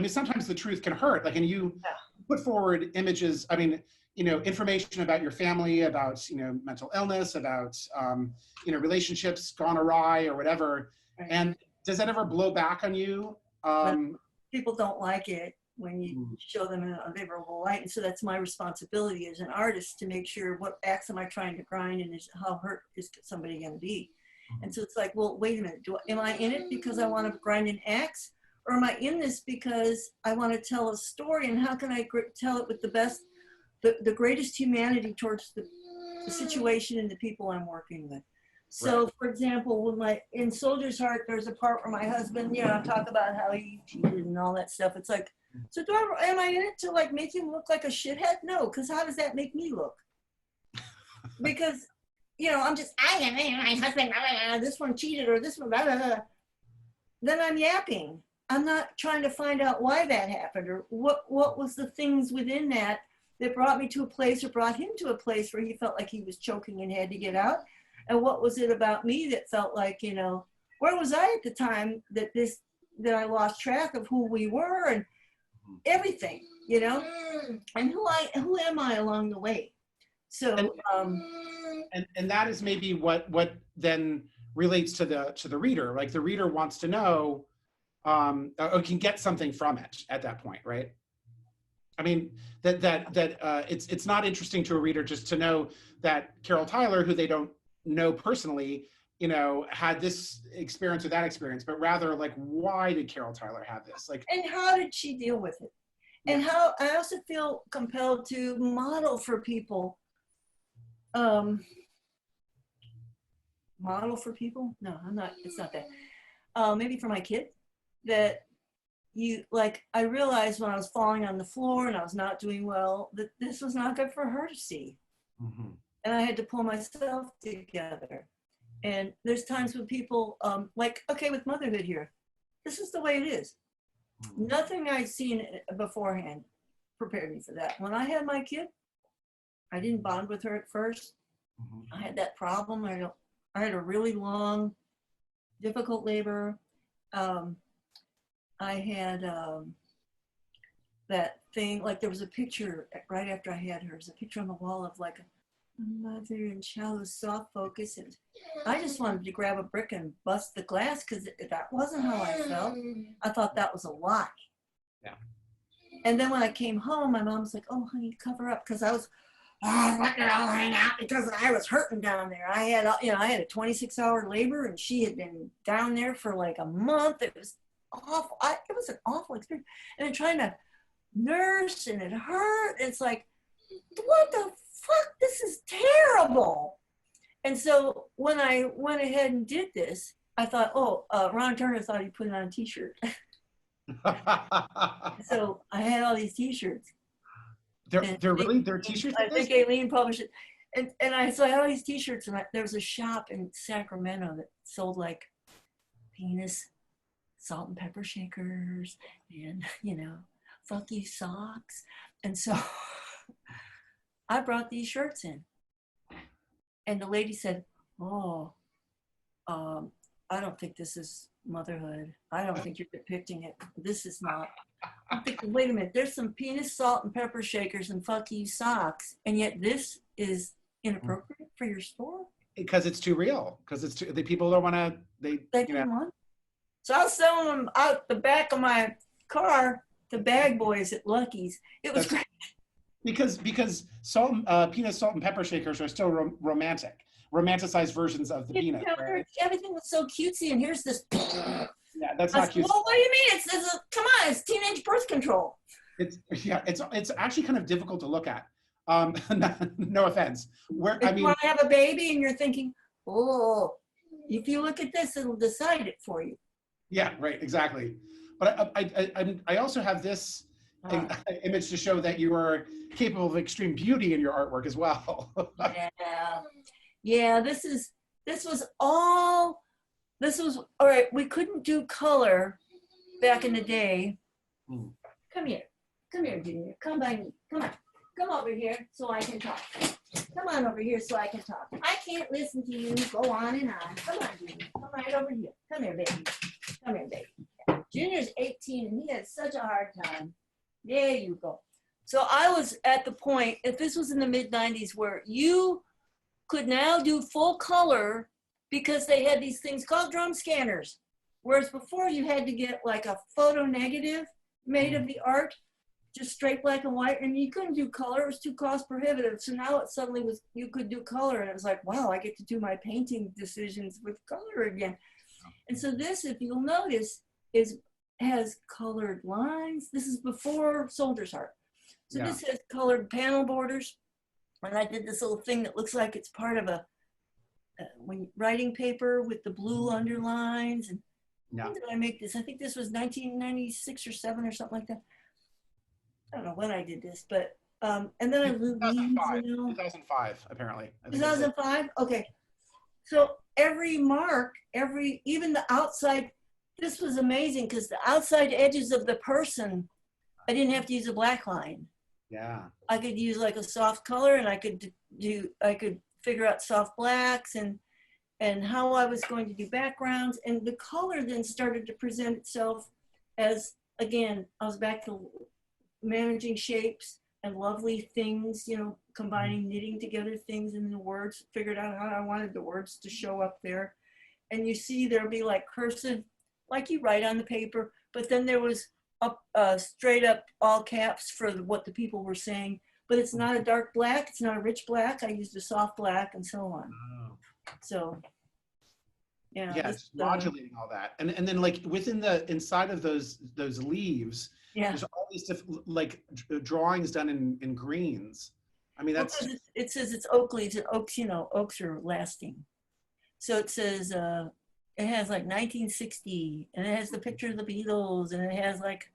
sometimes the truth can hurt. Like, and you. Yeah. Put forward images, I mean, information about your family, about, mental illness, about, relationships gone awry or whatever. Right. And does that ever blow back on you? People don't like it when you show them in a favorable light. And so that's my responsibility as an artist to make sure what acts am I trying to grind and how hurt is somebody going to be? And so it's like, well, wait a minute, am I in it because I want to grind an axe? Or am I in this because I want to tell a story, and how can I tell it with the greatest humanity towards the situation and the people I'm working with? So, right. For example, in Soldier's Heart, there's a part where my husband, talk about how he cheated and all that stuff. It's like, so am I in it to like make him look like a shithead? No, because how does that make me look? Because, I'm just, my husband, this one cheated or this one, blah, blah, blah. Then I'm yapping. I'm not trying to find out why that happened or what was the things within that brought me to a place or brought him to a place where he felt like he was choking and had to get out. And what was it about me that felt like, where was I at the time that I lost track of who we were and everything, and who am I along the way? So, and that is maybe what then relates to the reader. Like the reader wants to know, or can get something from it at that point, right? I mean, it's not interesting to a reader just to know that Carol Tyler, who they don't know personally, you know, had this experience or that experience, but rather like, why did Carol Tyler have this? Like, and how did she deal with it? And how I also feel compelled to model for people. Model for people? No, I'm not, it's not that. Maybe for my kid, that I realized when I was falling on the floor and I was not doing well, that this was not good for her to see. mm-hmm. And I had to pull myself together. And there's times when people, okay, with motherhood here, this is the way it is. Mm-hmm. Nothing I'd seen beforehand prepared me for that. When I had my kid, I didn't bond with her at first. Mm-hmm. I had that problem. I had a really long, difficult labor. I had that thing, like there was a picture right after I had her, there's a picture on the wall of like a mother and child, soft focus. And I just wanted to grab a brick and bust the glass because that wasn't how I felt. I thought that was a lie. Yeah. And then when I came home, my mom was like, oh, honey, cover up. Because I was, letting it all hang out because I was hurting down there. I had a 26-hour labor and she had been down there for like a month. It was awful. It was an awful experience. And then trying to nurse and it hurt. It's like, what the fuck? This is terrible. And so when I went ahead and did this, I thought, Ron Turner thought he'd put it on a t-shirt. So I had all these t-shirts. They're t-shirts? I think Aileen published it. And I had all these t-shirts, and there was a shop in Sacramento that sold like penis, salt and pepper shakers, and, fuck you socks. And so I brought these shirts in. And the lady said, I don't think this is motherhood. I don't think you're depicting it. This is not. I'm thinking, wait a minute, there's some penis, salt, and pepper shakers and fuck you socks, and yet this is inappropriate for your store? Because it's too real. Because the people don't want to, they didn't want. So I was selling them out the back of my car to bag boys at Lucky's. It was great. Because penis, salt, and pepper shakers are still romanticized versions of the penis. Right? Everything was so cutesy, and here's this. Yeah, that's not cute. Well, what do you mean? Come on, it's teenage birth control. It's actually kind of difficult to look at. No offense. You want to have a baby and you're thinking, if you look at this, it'll decide it for you. Yeah, right, exactly. But I also have this image to show that you are capable of extreme beauty in your artwork as well. Yeah. This was all right. We couldn't do color back in the day. Come here, Junior. Come by me. Come over here so I can talk. Come on over here so I can talk. I can't listen to you go on and on. Come on, Junior. Come right over here. Come here, baby. Junior's 18 and he had such a hard time. There you go. So I was at the point, if this was in the mid-90s, where you could now do full color because they had these things called drum scanners. Whereas before you had to get like a photo negative made of the art, just straight black and white, and you couldn't do color. It was too cost prohibitive. So now it suddenly was, you could do color, and it was like, wow, I get to do my painting decisions with color again. And so this, if you'll notice, has colored lines. This is before soldier's art. So this has colored panel borders. And I did this little thing that looks like it's part of a writing paper with the blue underlines. And when did I make this? I think this was 1996 or 7 or something like that. I don't know when I did this, but and then I moved 2005, apparently. 2005? Okay. So every mark, even the outside, this was amazing because the outside edges of the person, I didn't have to use a black line. Yeah. I could use like a soft color, and I could figure out soft blacks and how I was going to do backgrounds. And the color then started to present itself as, again, I was back to managing shapes and lovely things, combining, knitting together things and the words, figured out how I wanted the words to show up there. and you see there'll be like cursive, like you write on the paper, but then there was up, straight up all caps for what the people were saying, but it's not a dark black, it's not a rich black. I used a soft black and so on. Oh. So, yeah. Yeah, it's modulating all that. And then like within the, inside of those leaves, yeah. there's all these different like drawings done in greens. I mean, that's. Well, it says it's oak leaves, and oaks, you know, oaks are lasting. So it says, it has like 1960, and it has the picture of the Beatles, and it has like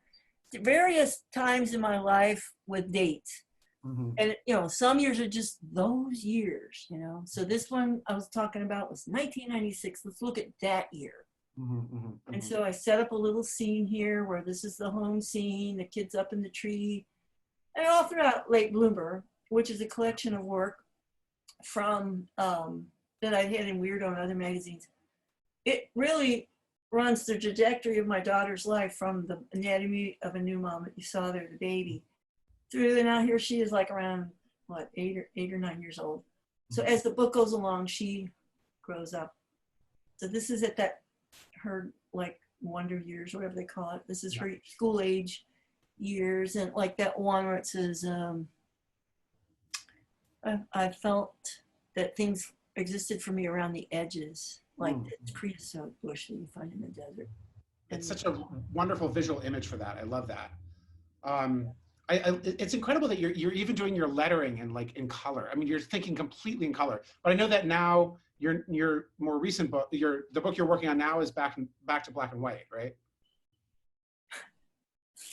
various times in my life with dates. Mm-hmm. And, you know, some years are just those years, you know. So this one I was talking about was 1996. Let's look at that year. Mm-hmm, mm-hmm, and so I set up a little scene here where this is the home scene, the kids up in the tree, and all throughout Late Bloomer, which is a collection of work from that I had in Weirdo and other magazines. It really runs the trajectory of my daughter's life from the Anatomy of a New Mom that you saw there, the baby, through, and now here she is like around, what, 8 or 9 years old. So as the book goes along, she grows up. So this is at that, her like wonder years, whatever they call it. This is her school age years. And like that one where it says, I felt that things existed for me around the edges, like the creosote bush that you find in the desert. It's such a wonderful visual image for that. I love that. It's incredible that you're even doing your lettering in like in color. I mean, you're thinking completely in color. But I know that now your more recent book, the book you're working on now is back to black and white, right?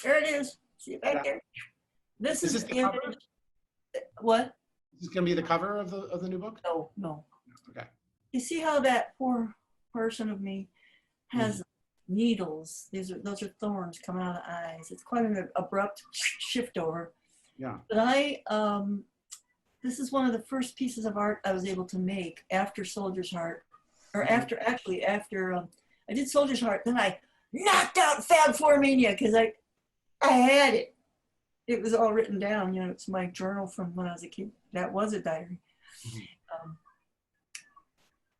There it is. See it back there. This is the cover? What? Is this going to be the cover of the new book? No. Okay. You see how that poor person of me has needles? Those are thorns coming out of the eyes. It's quite an abrupt shift over. Yeah. But this is one of the first pieces of art I was able to make after Soldier's Heart, or after I did Soldier's Heart, then I knocked out Fab Four Mania because I had it. It was all written down, you know, it's my journal from when I was a kid. That was a diary.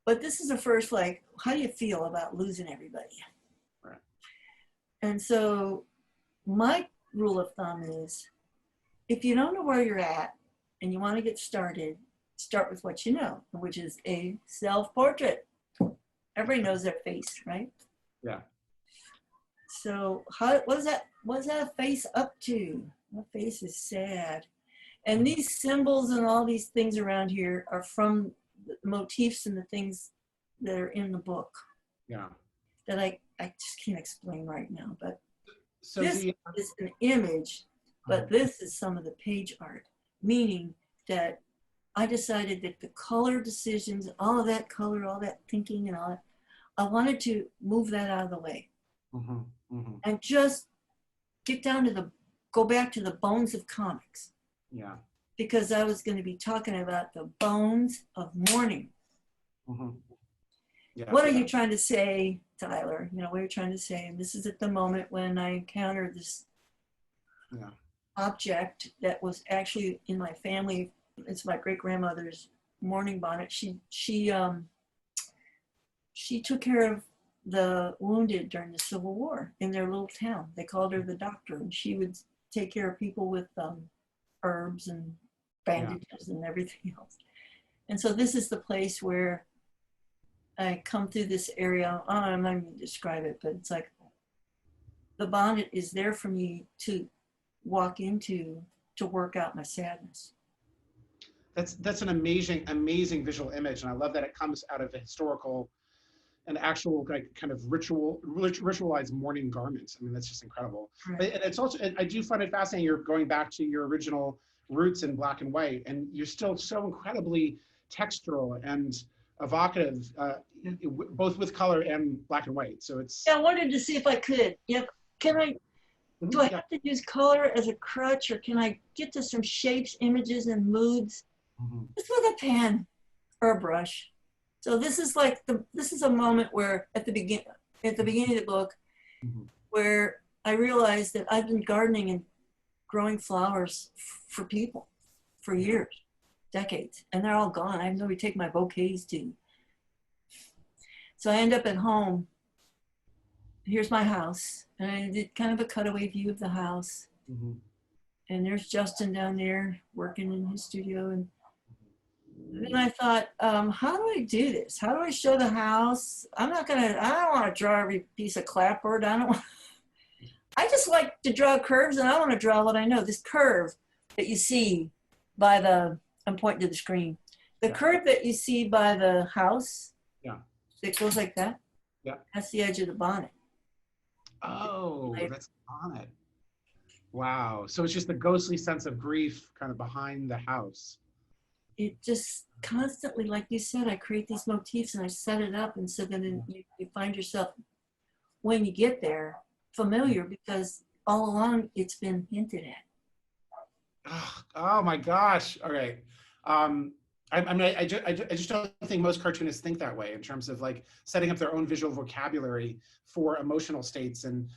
But this is the first, like, how do you feel about losing everybody? Right. And so my rule of thumb is, if you don't know where you're at and you want to get started, start with what you know, which is a self-portrait. Everybody knows their face, right? Yeah. So what is that face up to? My face is sad. And these symbols and all these things around here are from the motifs and the things that are in the book. Yeah. That I just can't explain right now. But so this is an image, but this is some of the page art, meaning that I decided that the color decisions, all of that color, all that thinking and all that, I wanted to move that out of the way. And just get down to go back to the bones of comics. Yeah. Because I was going to be talking about the bones of mourning. Yeah, what are you trying to say, Tyler? You know, what are you trying to say? And this is at the moment when I encountered this object that was actually in my family. It's my great-grandmother's mourning bonnet. She took care of the wounded during the Civil War in their little town. They called her the doctor, and she would take care of people with herbs and bandages and everything else. And so this is the place where I come through this area. I'm not going to describe it, but it's like the bonnet is there for me to walk into to work out my sadness. That's an amazing visual image, and I love that it comes out of a historical and actual kind of ritualized mourning garments. I mean, that's just incredible. Right. And it's also, I do find it fascinating. You're going back to your original roots in black and white, and you're still so incredibly textural and evocative, both with color and black and white. So it's. Yeah, I wanted to see if I could. Yep. Can I? Do I have to use color as a crutch, or can I get to some shapes, images, and moods just with a pen or a brush? So this is like this is a moment where at the beginning of the book, where I realized that I've been gardening and growing flowers for people for years, decades, and they're all gone. I have nobody to take my bouquets to. So I end up at home. Here's my house. And I did kind of a cutaway view of the house. Mm-hmm. And there's Justin down there working in his studio. And then I thought, how do I do this? How do I show the house? I don't want to draw every piece of clapboard. I just like to draw curves, and I want to draw what I know. This curve that you see by I'm pointing to the screen. The curve that you see by the house, it goes like that. Yeah. That's the edge of the bonnet. Oh, that's the bonnet. Wow. So it's just the ghostly sense of grief kind of behind the house. It just constantly, like you said, I create these motifs and I set it up, and so then you find yourself, when you get there, familiar, because all along it's been hinted at. Oh my gosh. All right. I just don't think most cartoonists think that way in terms of like setting up their own visual vocabulary for emotional states and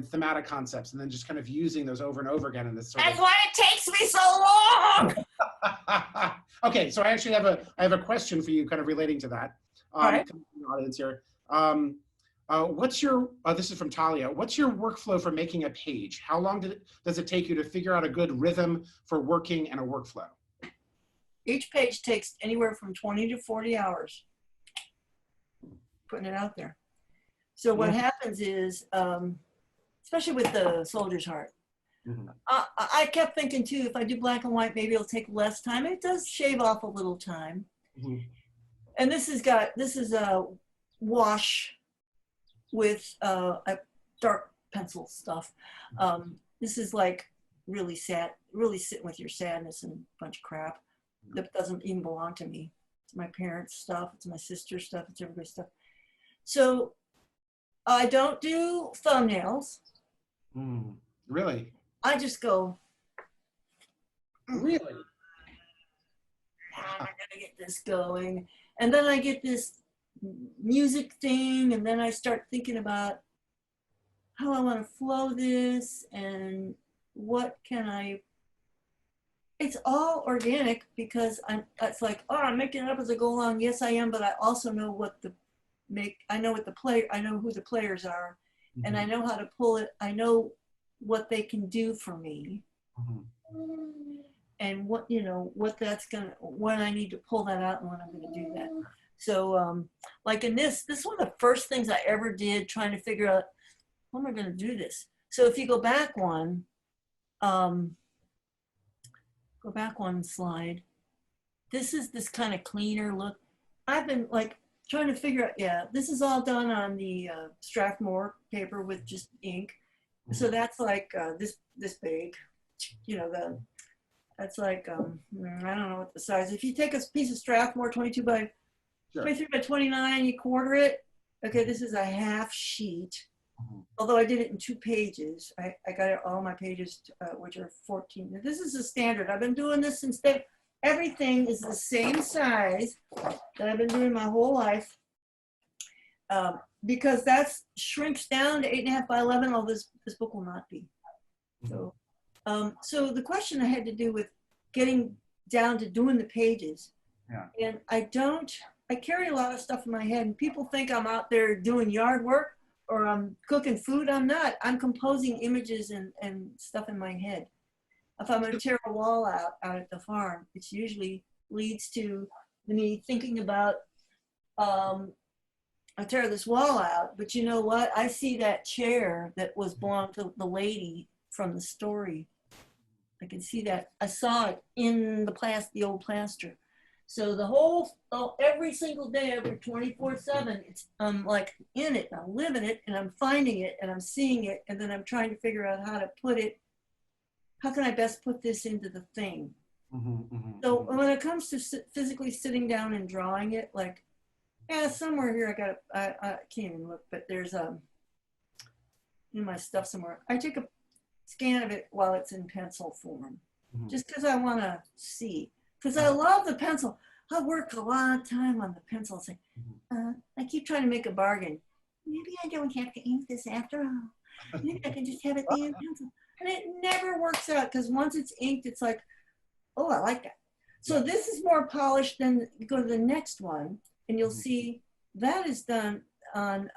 thematic concepts, and then just kind of using those over and over again in this sort That's why it takes me so long. Okay, so I actually have a question for you, kind of relating to that. Right. From the audience here. What's your? This is from Talia. What's your workflow for making a page? How long does it take you to figure out a good rhythm for working and a workflow? Each page takes anywhere from 20 to 40 hours. Putting it out there. So what happens is, especially with the Soldier's Heart, I kept thinking too, if I do black and white, maybe it'll take less time. It does shave off a little time. And this is a wash with a dark pencil stuff. This is like really sad, really sitting with your sadness and a bunch of crap that doesn't even belong to me. It's my parents' stuff, it's my sister's stuff, it's everybody's stuff. So I don't do thumbnails. Really? I just go, really? how am I gonna get this going? And then I get this music thing, and then I start thinking about how I want to flow this and what can I. It's all organic because it's like, oh, I'm making it up as I go along. Yes, I am, but I also know I know who the players are, and I know how to pull it. I know what they can do for me, and what that's gonna, when I need to pull that out and when I'm gonna do that. So like in this is one of the first things I ever did, trying to figure out, how am I gonna do this? So if you go back one slide, this is this kind of cleaner look. I've been like trying to figure out, this is all done on the Strathmore paper with just ink. So that's like this big, that's like, I don't know what the size. If you take a piece of Strathmore 23 by 29, you quarter it. Okay, this is a half sheet. Although I did it in 2 pages. I got all my pages, which are 14. This is the standard. I've been doing this since everything is the same size that I've been doing my whole life. Because that shrinks down to 8.5 by 11. All this book will not be. So, so the question I had to do with getting down to doing the pages. And I carry a lot of stuff in my head, and people think I'm out there doing yard work or I'm cooking food. I'm not. I'm composing images and stuff in my head. If I'm going to tear a wall out at the farm, it usually leads to me thinking about, I tear this wall out, but you know what? I see that chair that belonged to the lady from the story. I can see that. I saw it in the old plaster. So every single day, every 24/7, I'm like in it, I'm living it, and I'm finding it, and I'm seeing it, and then I'm trying to figure out how to put it. How can I best put this into the thing? So when it comes to physically sitting down and drawing it, like, somewhere here I can't even look, but there's in my stuff somewhere. I take a scan of it while it's in pencil form, just because I want to see. Because I love the pencil. I work a lot of time on the pencil. It's like, I keep trying to make a bargain. Maybe I don't have to ink this after all. Maybe I can just have it be in pencil. And it never works out, because once it's inked, it's like, oh, I like that. So this is more polished than, go to the next one, and you'll see that is done. on,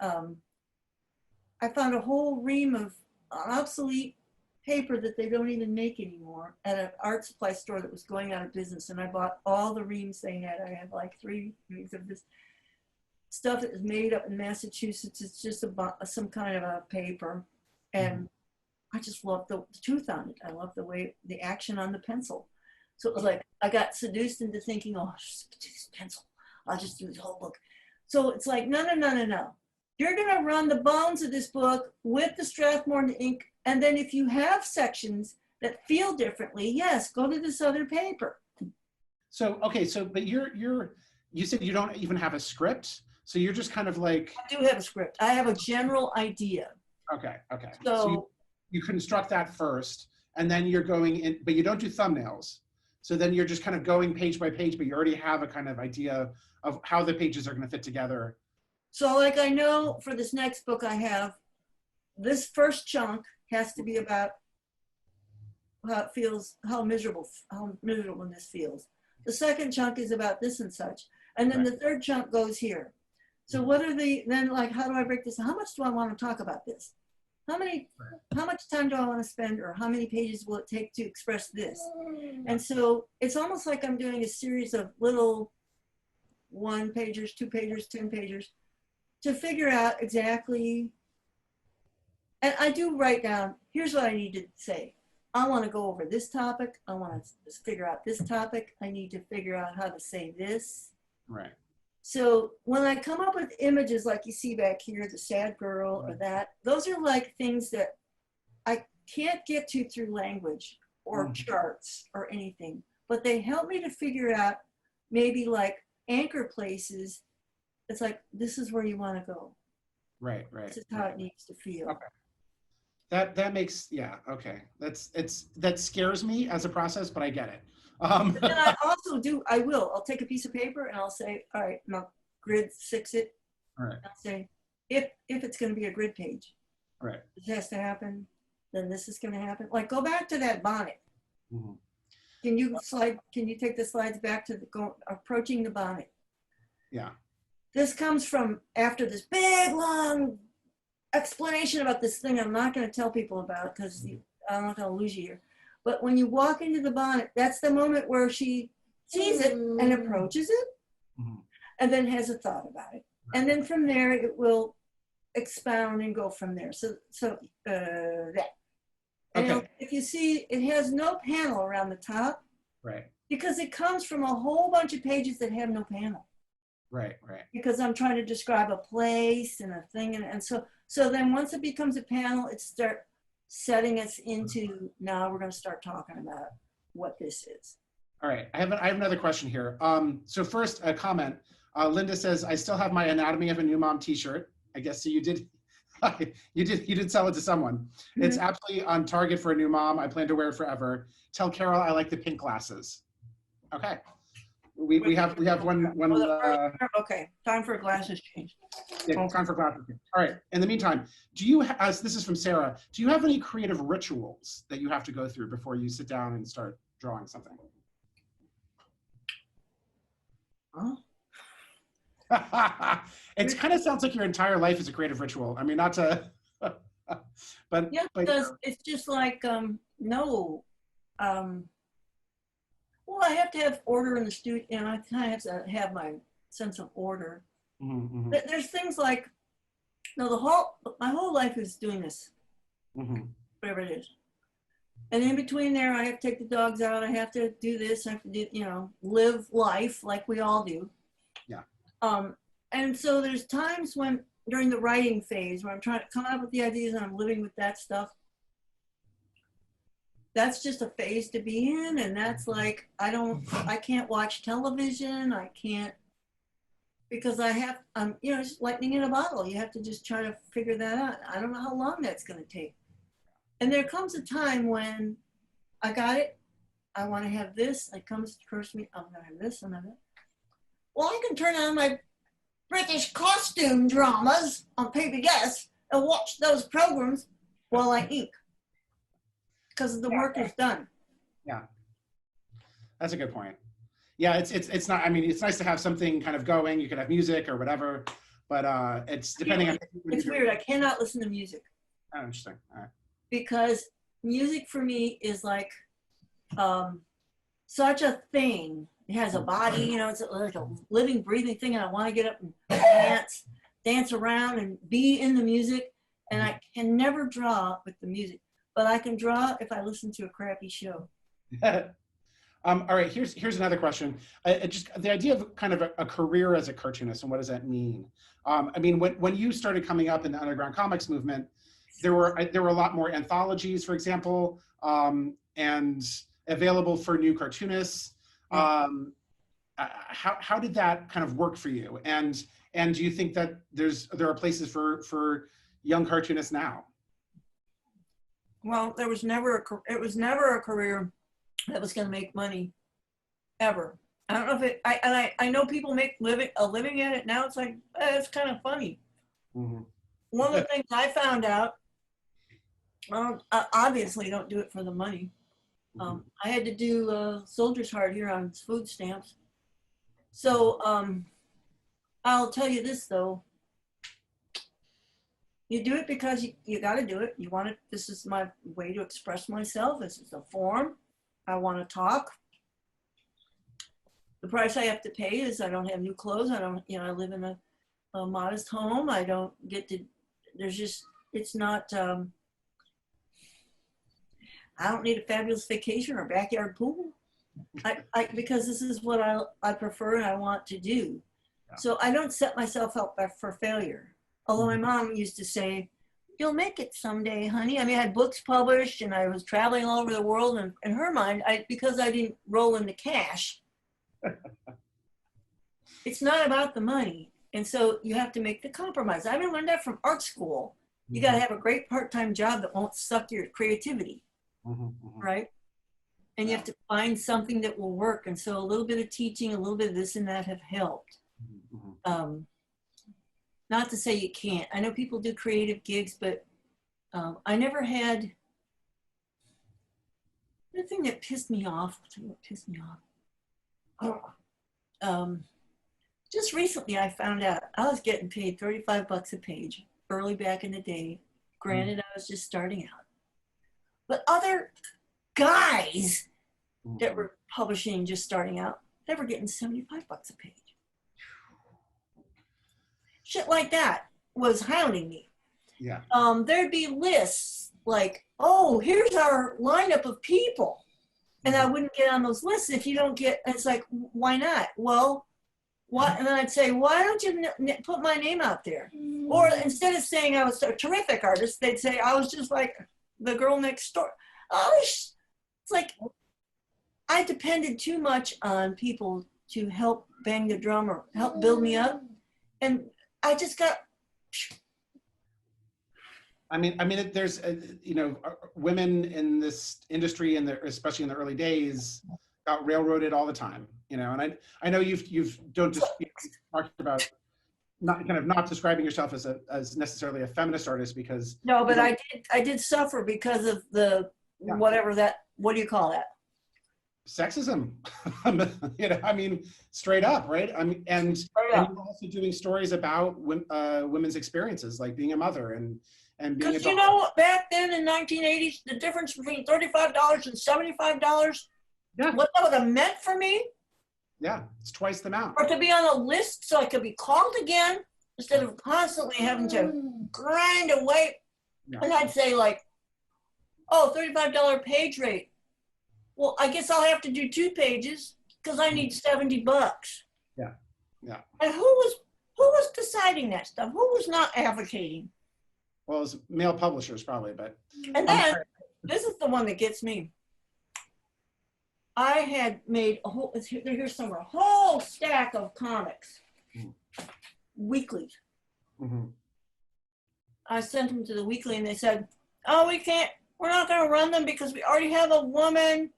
I found a whole ream of obsolete paper that they don't even make anymore at an art supply store that was going out of business. And I bought all the reams they had. I had like 3 reams of this stuff that was made up in Massachusetts. It's just about some kind of a paper. And I just love the tooth on it. I love the way, the action on the pencil. So it was like, I got seduced into thinking, oh, just do this pencil. I'll just do this whole book. So it's like, no. You're gonna run the bones of this book with the Strathmore ink. And then if you have sections that feel differently, yes, go to this other paper. So, okay, so, but you said you don't even have a script. So you're just kind of like. I do have a script. I have a general idea. Okay. So you construct that first, and then you're going in, but you don't do thumbnails. So then you're just kind of going page by page, but you already have a kind of idea of how the pages are going to fit together. So like I know for this next book I have, this first chunk has to be about how it feels, how miserable this feels. The second chunk is about this and such. And then the third chunk goes here. So what are then like, how do I break this? How much do I want to talk about this? How much time do I want to spend, or how many pages will it take to express this? And so it's almost like I'm doing a series of little 1-pagers, 2-pagers, 10-pagers to figure out exactly. And I do write down, here's what I need to say. I want to go over this topic. I want to figure out this topic. I need to figure out how to say this. Right. So when I come up with images like you see back here, the sad girl or that, those are like things that I can't get to through language or charts or anything, but they help me to figure out maybe like anchor places. It's like, this is where you want to go. Right. This is how it needs to feel. Okay. That makes, yeah, okay. That scares me as a process, but I get it. And I also I'll take a piece of paper and I'll say, all right, now grid 6 it. All right. I'll say, if it's going to be a grid page, right, this has to happen, then this is going to happen. Like, go back to that bonnet. Can you take the slides back to approaching the bonnet? Yeah. This comes from after this big, long explanation about this thing I'm not going to tell people about because I'm not going to lose you here. But when you walk into the bonnet, that's the moment where she sees it and approaches it and then has a thought about it. And then from there, it will expound and go from there. So that. And Okay. if you see, it has no panel around the top. Right. Because it comes from a whole bunch of pages that have no panel. Right. Because I'm trying to describe a place and a thing. And so then once it becomes a panel, it starts setting us into, now we're going to start talking about what this is. All right, I have another question here. So first, a comment. Linda says, I still have my Anatomy of a New Mom t-shirt. I guess so you did, you did sell it to someone. It's absolutely on target for a new mom. I plan to wear it forever. Tell Carol I like the pink glasses. Okay. We have one. Okay, time for a glasses change. Yeah, time for glasses. All right. In the meantime, this is from Sarah. Do you have any creative rituals that you have to go through before you sit down and start drawing something? Huh? It kind of sounds like your entire life is a creative ritual. I mean, not to, but yeah, because it's just like well, I have to have order in the studio, and I kind of have to have my sense of order. There's things like, my whole life is doing this, whatever it is. And in between there, I have to take the dogs out. I have to do this. I have to do, live life like we all do. Yeah. And so there's times when, during the writing phase, where I'm trying to come up with the ideas and I'm living with that stuff. That's just a phase to be in. And that's like, I can't watch television. I can't, because I'm just lightning in a bottle. You have to just try to figure that out. I don't know how long that's going to take. And there comes a time when I got it. I want to have this. It comes across to me. I'm going to have this. I'm going to have that. Well, I can turn on my British costume dramas on PBS and watch those programs while I ink, because the work is done. Yeah, that's a good point. Yeah, it's not. I mean, it's nice to have something kind of going. You could have music or whatever, but it's depending on. It's weird. I cannot listen to music. Oh, interesting. All right. Because music for me is like such a thing. It has a body, you know, it's like a living, breathing thing, and I want to get up and dance around and be in the music. And I can never draw with the music, but I can draw if I listen to a crappy show. All right, here's another question. Just the idea of kind of a career as a cartoonist, and what does that mean? I mean, when you started coming up in the underground comics movement, there were a lot more anthologies, for example, and available for new cartoonists. How did that kind of work for you? And do you think that there are places for young cartoonists now? Well, it was never a career that was going to make money, ever. I don't know if I know people make a living at it now. It's like, it's kind of funny. Mm-hmm. One of the things I found out, I obviously don't do it for the money. I had to do Soldier's Heart here on food stamps. So I'll tell you this though, you do it because you got to do it. You want it. This is my way to express myself. This is a form. I want to talk. The price I have to pay is I don't have new clothes. I don't, I live in a modest home. I don't get to, it's not, I don't need a fabulous vacation or backyard pool. Because this is what I prefer and I want to do. Yeah. So I don't set myself up for failure. Although my mom used to say, you'll make it someday, honey. I mean, I had books published and I was traveling all over the world, and in her mind, because I didn't roll in the cash, it's not about the money. And so you have to make the compromise. I learned that from art school. You got to have a great part-time job that won't suck your creativity, right? And you have to find something that will work. And so a little bit of teaching, a little bit of this and that have helped. Not to say you can't. I know people do creative gigs, but I never had, the thing that pissed me off, I'll tell you what pissed me off. Just recently I found out I was getting paid $35 a page early back in the day. Granted, I was just starting out. But other guys that were publishing, just starting out, they were getting $75 a page. Shit like that was hounding me. Yeah. There'd be lists like, oh, here's our lineup of people. And I wouldn't get on those lists if you don't get, it's like, why not? Well, what? And then I'd say, why don't you put my name out there? Or instead of saying I was a terrific artist, they'd say I was just like the girl next door. Oh, it's like, I depended too much on people to help bang the drum or help build me up. And I just got. I mean, there's, women in this industry, and especially in the early days, got railroaded all the time. And I know you've talked about not describing yourself as necessarily a feminist artist because. No, but I did suffer because of the what do you call that? Sexism. Straight up, right? And you're also doing stories about women's experiences, like being a mother and being a daughter. Back then in 1980s, the difference between $35 and $75, what that would have meant for me? Yeah, it's twice the amount. Or to be on a list so I could be called again instead of constantly having to grind away. Yeah. And I'd say like, oh, $35 page rate. Well, I guess I'll have to do 2 pages because I need $70. Yeah, yeah. And who was deciding that stuff? Who was not advocating? Well, it was male publishers probably, but. And then this is the one that gets me. I had made a whole stack of comics, weeklies. I sent them to the weekly, and they said, "Oh, we're not going to run them because we already have a woman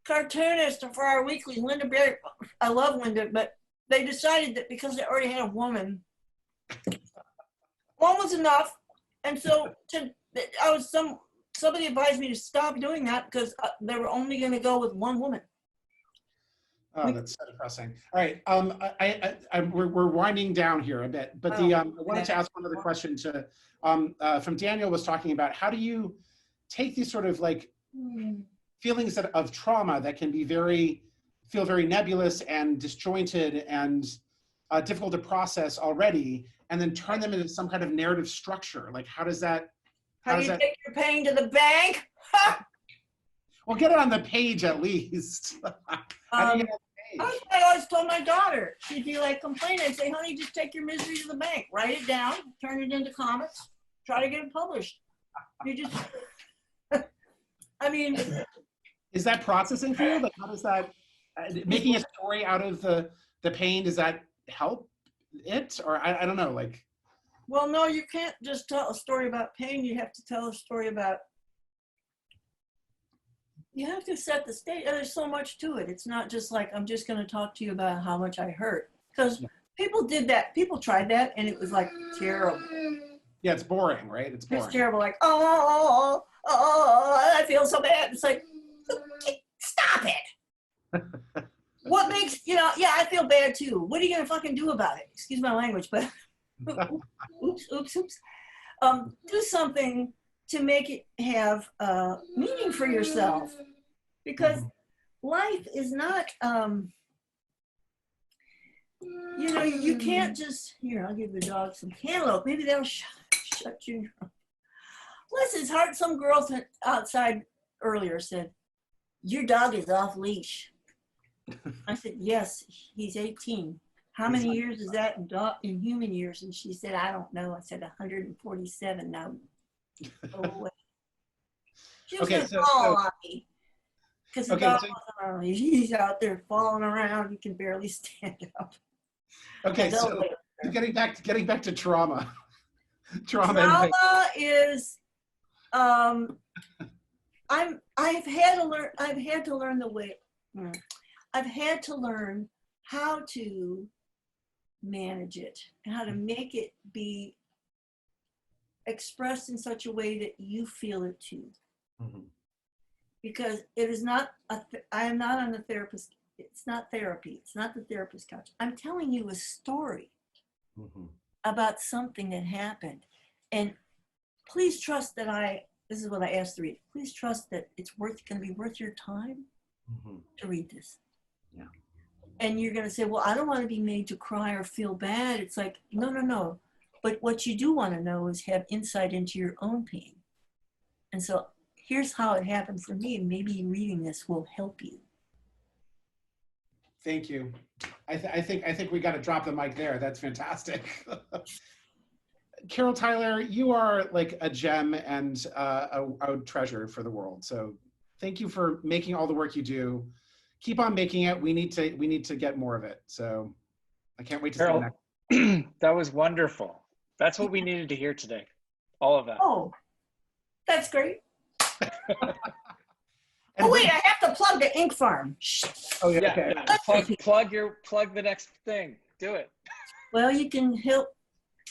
cartoonist for our weekly, Linda Berry." I love Linda, but they decided that because they already had a woman, one was enough. And so somebody advised me to stop doing that because they were only going to go with one woman. Oh, that's so depressing. All right, we're winding down here a bit, but I wanted to ask one other question to, from Daniel was talking about how do you take these sort of like feelings of trauma that can be feel very nebulous and disjointed and difficult to process already, and then turn them into some kind of narrative structure? Like, how does that? How do you take your pain to the bank? Ha! Well, get it on the page at least. How do you get it on the page? I always told my daughter, she'd be like complaining, I'd say, honey, just take your misery to the bank, write it down, turn it into comics, try to get it published. You just, I mean. Is that processing for you? Like, how does that, making a story out of the pain, does that help it? Or I don't know, like. Well, no, you can't just tell a story about pain. You have to tell a story about, you have to set the stage. There's so much to it. It's not just like, I'm just going to talk to you about how much I hurt. Because people did that. People tried that, and it was like terrible. Yeah, it's boring, right? It's boring. It's terrible. Like, oh, I feel so bad. It's like, stop it. What makes, I feel bad too. What are you going to fucking do about it? Excuse my language, but oops. Do something to make it have meaning for yourself, because life is not, you can't just, here, I'll give the dog some cantaloupe. Maybe they'll shut you. Bless his heart, some girl outside earlier said, your dog is off leash. I said, yes, he's 18. How many years is that in human years? And she said, I don't know. I said, 147 now. Go away. She was going to fall on me. Because the dog wasn't on me. He's out there falling around. He can barely stand up. Okay, so getting back to trauma. Trauma is, I've had to learn how to manage it and how to make it be expressed in such a way that you feel it too. Because it is not, I am not on the therapist, it's not therapy, it's not the therapist couch. I'm telling you a story about something that happened. And please trust that this is what I asked to read. Please trust that it's going to be worth your time to read this. Yeah. And you're going to say, well, I don't want to be made to cry or feel bad. It's like, no. But what you do want to know is have insight into your own pain. And so here's how it happened for me. And maybe reading this will help you. Thank you. I think we got to drop the mic there. That's fantastic. Carol Tyler, you are like a gem and a treasure for the world. So thank you for making all the work you do. Keep on making it. We need to get more of it. So I can't wait to see the next. That was wonderful. That's what we needed to hear today. All of that. Oh, that's great. Oh wait, I have to plug the ink farm. Oh yeah. Okay. Plug the next thing. Do it. Well, you can help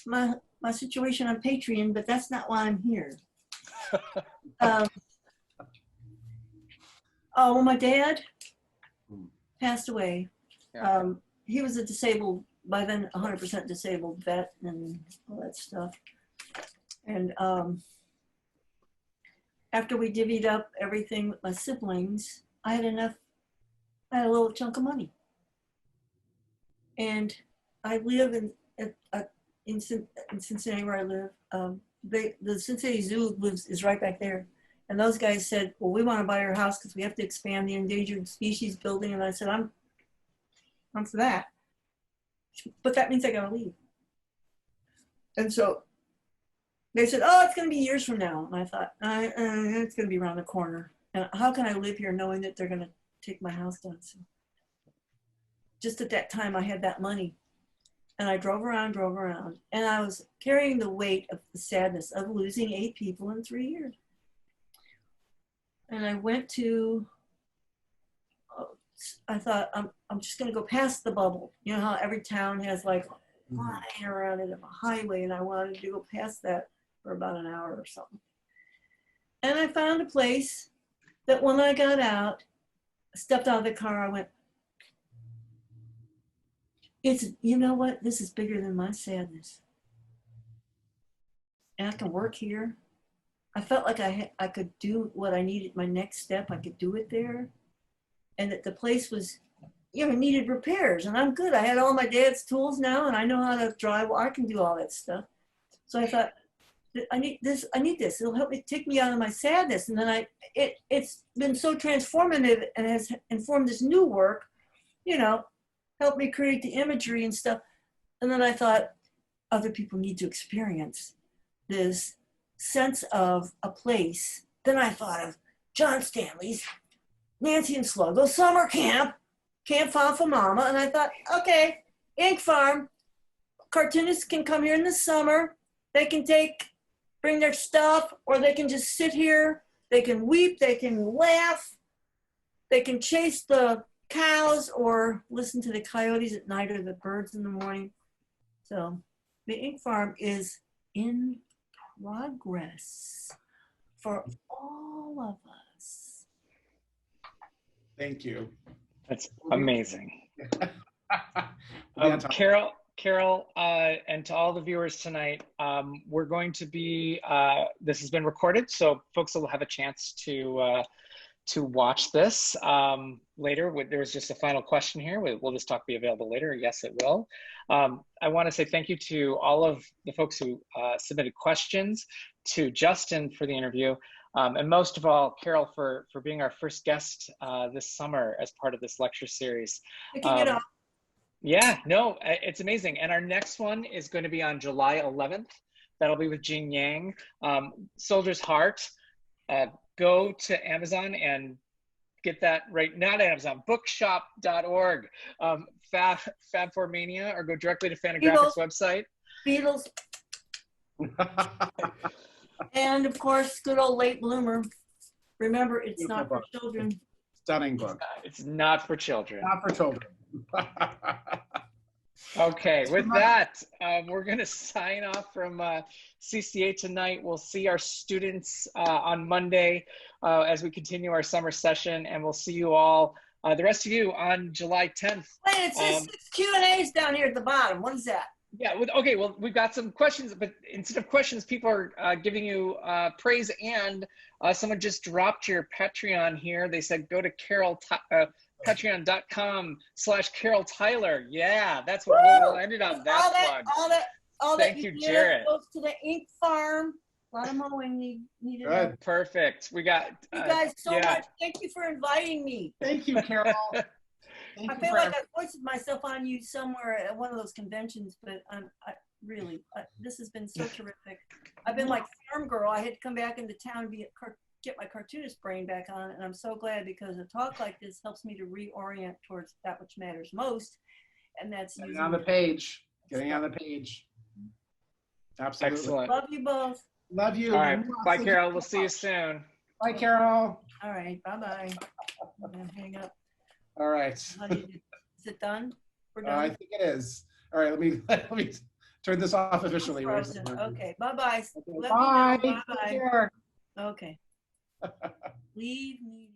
my situation on Patreon, but that's not why I'm here. My dad passed away. Yeah. He was a disabled, by then 100% disabled vet and all that stuff. And after we divvied up everything with my siblings, I had a little chunk of money. And I live in Cincinnati where I live. The Cincinnati Zoo is right back there. And those guys said, well, we want to buy your house because we have to expand the endangered species building. And I said, I'm for that. But that means I got to leave. And so they said, oh, it's going to be years from now. And I thought, it's going to be around the corner. And how can I live here knowing that they're going to take my house down? So just at that time, I had that money. And I drove around, and I was carrying the weight of the sadness of losing 8 people in 3 years. And I went to, I thought, I'm just gonna go past the bubble. You know how every town has like a line around it of a highway, and I wanted to go past that for about an hour or something. And I found a place that when I got out, stepped out of the car, I went, It's, you know what? This is bigger than my sadness. And I can work here. I felt like I could do what I needed, my next step, I could do it there. And that the place was, needed repairs, and I'm good. I had all my dad's tools now, and I know how to drive. I can do all that stuff. So I thought, I need this. It'll help me, take me out of my sadness. And then it's been so transformative and has informed this new work, helped me create the imagery and stuff. And then I thought, other people need to experience this sense of a place. Then I thought of John Stanley's Nancy and Sluggo summer camp, Camp Farm for Mama. And I thought, okay, Ink Farm, cartoonists can come here in the summer. They can bring their stuff, or they can just sit here. They can weep, they can laugh, they can chase the cows or listen to the coyotes at night or the birds in the morning. So the Ink Farm is in progress for all of us. Thank you. That's amazing. We'll Carol, and to all the viewers tonight, we're going to be, this has been recorded, so folks will have a chance to watch this later. There's just a final question here. Will this talk be available later? Yes, it will. I want to say thank you to all of the folks who submitted questions, to Justin for the interview, and most of all, Carol for being our first guest this summer as part of this lecture series. Picking it up. Yeah, no, it's amazing. And our next one is going to be on July 11th. That'll be with Jean Yang. Soldier's Heart. Go to Amazon and get that right. Not Amazon, bookshop.org. Fab4Mania, or go directly to Fantagraphics website. Beatles. And of course, good old Late Bloomer. Remember, it's not for children. Stunning book. It's not for children. Not for children. Okay, with that, we're going to sign off from CCA tonight. We'll see our students on Monday as we continue our summer session, and we'll see you all, the rest of you, on July 10th. Wait, it says 6 Q&As down here at the bottom. What is that? Yeah, okay, well, we've got some questions, but instead of questions, people are giving you praise, and someone just dropped your Patreon here. They said go to patreon.com/Carol Tyler. Yeah, that's what we'll end it on. That plug. All Thank that you, Jarrett. goes to the Ink Farm. A lot of mowing needed. Good. Perfect. We got you guys so much. Thank you for inviting me. Thank you, Carol. I feel like I foisted myself on you somewhere at one of those conventions, but this has been so terrific. I've been like farm girl. I had to come back into town to get my cartoonist brain back on, and I'm so glad, because a talk like this helps me to reorient towards that which matters most, and that's getting on the page. Getting on the page. Absolutely. Excellent. Love you both. Love you. All right. Bye, Carol. We'll see you soon. Bye, Carol. All right. Bye-bye. I'm going to hang up. All right. Is it done? We're done? I think it is. All right. Let me turn this off officially. Okay. Bye-bye. Bye. Bye-bye. Okay. Leave me.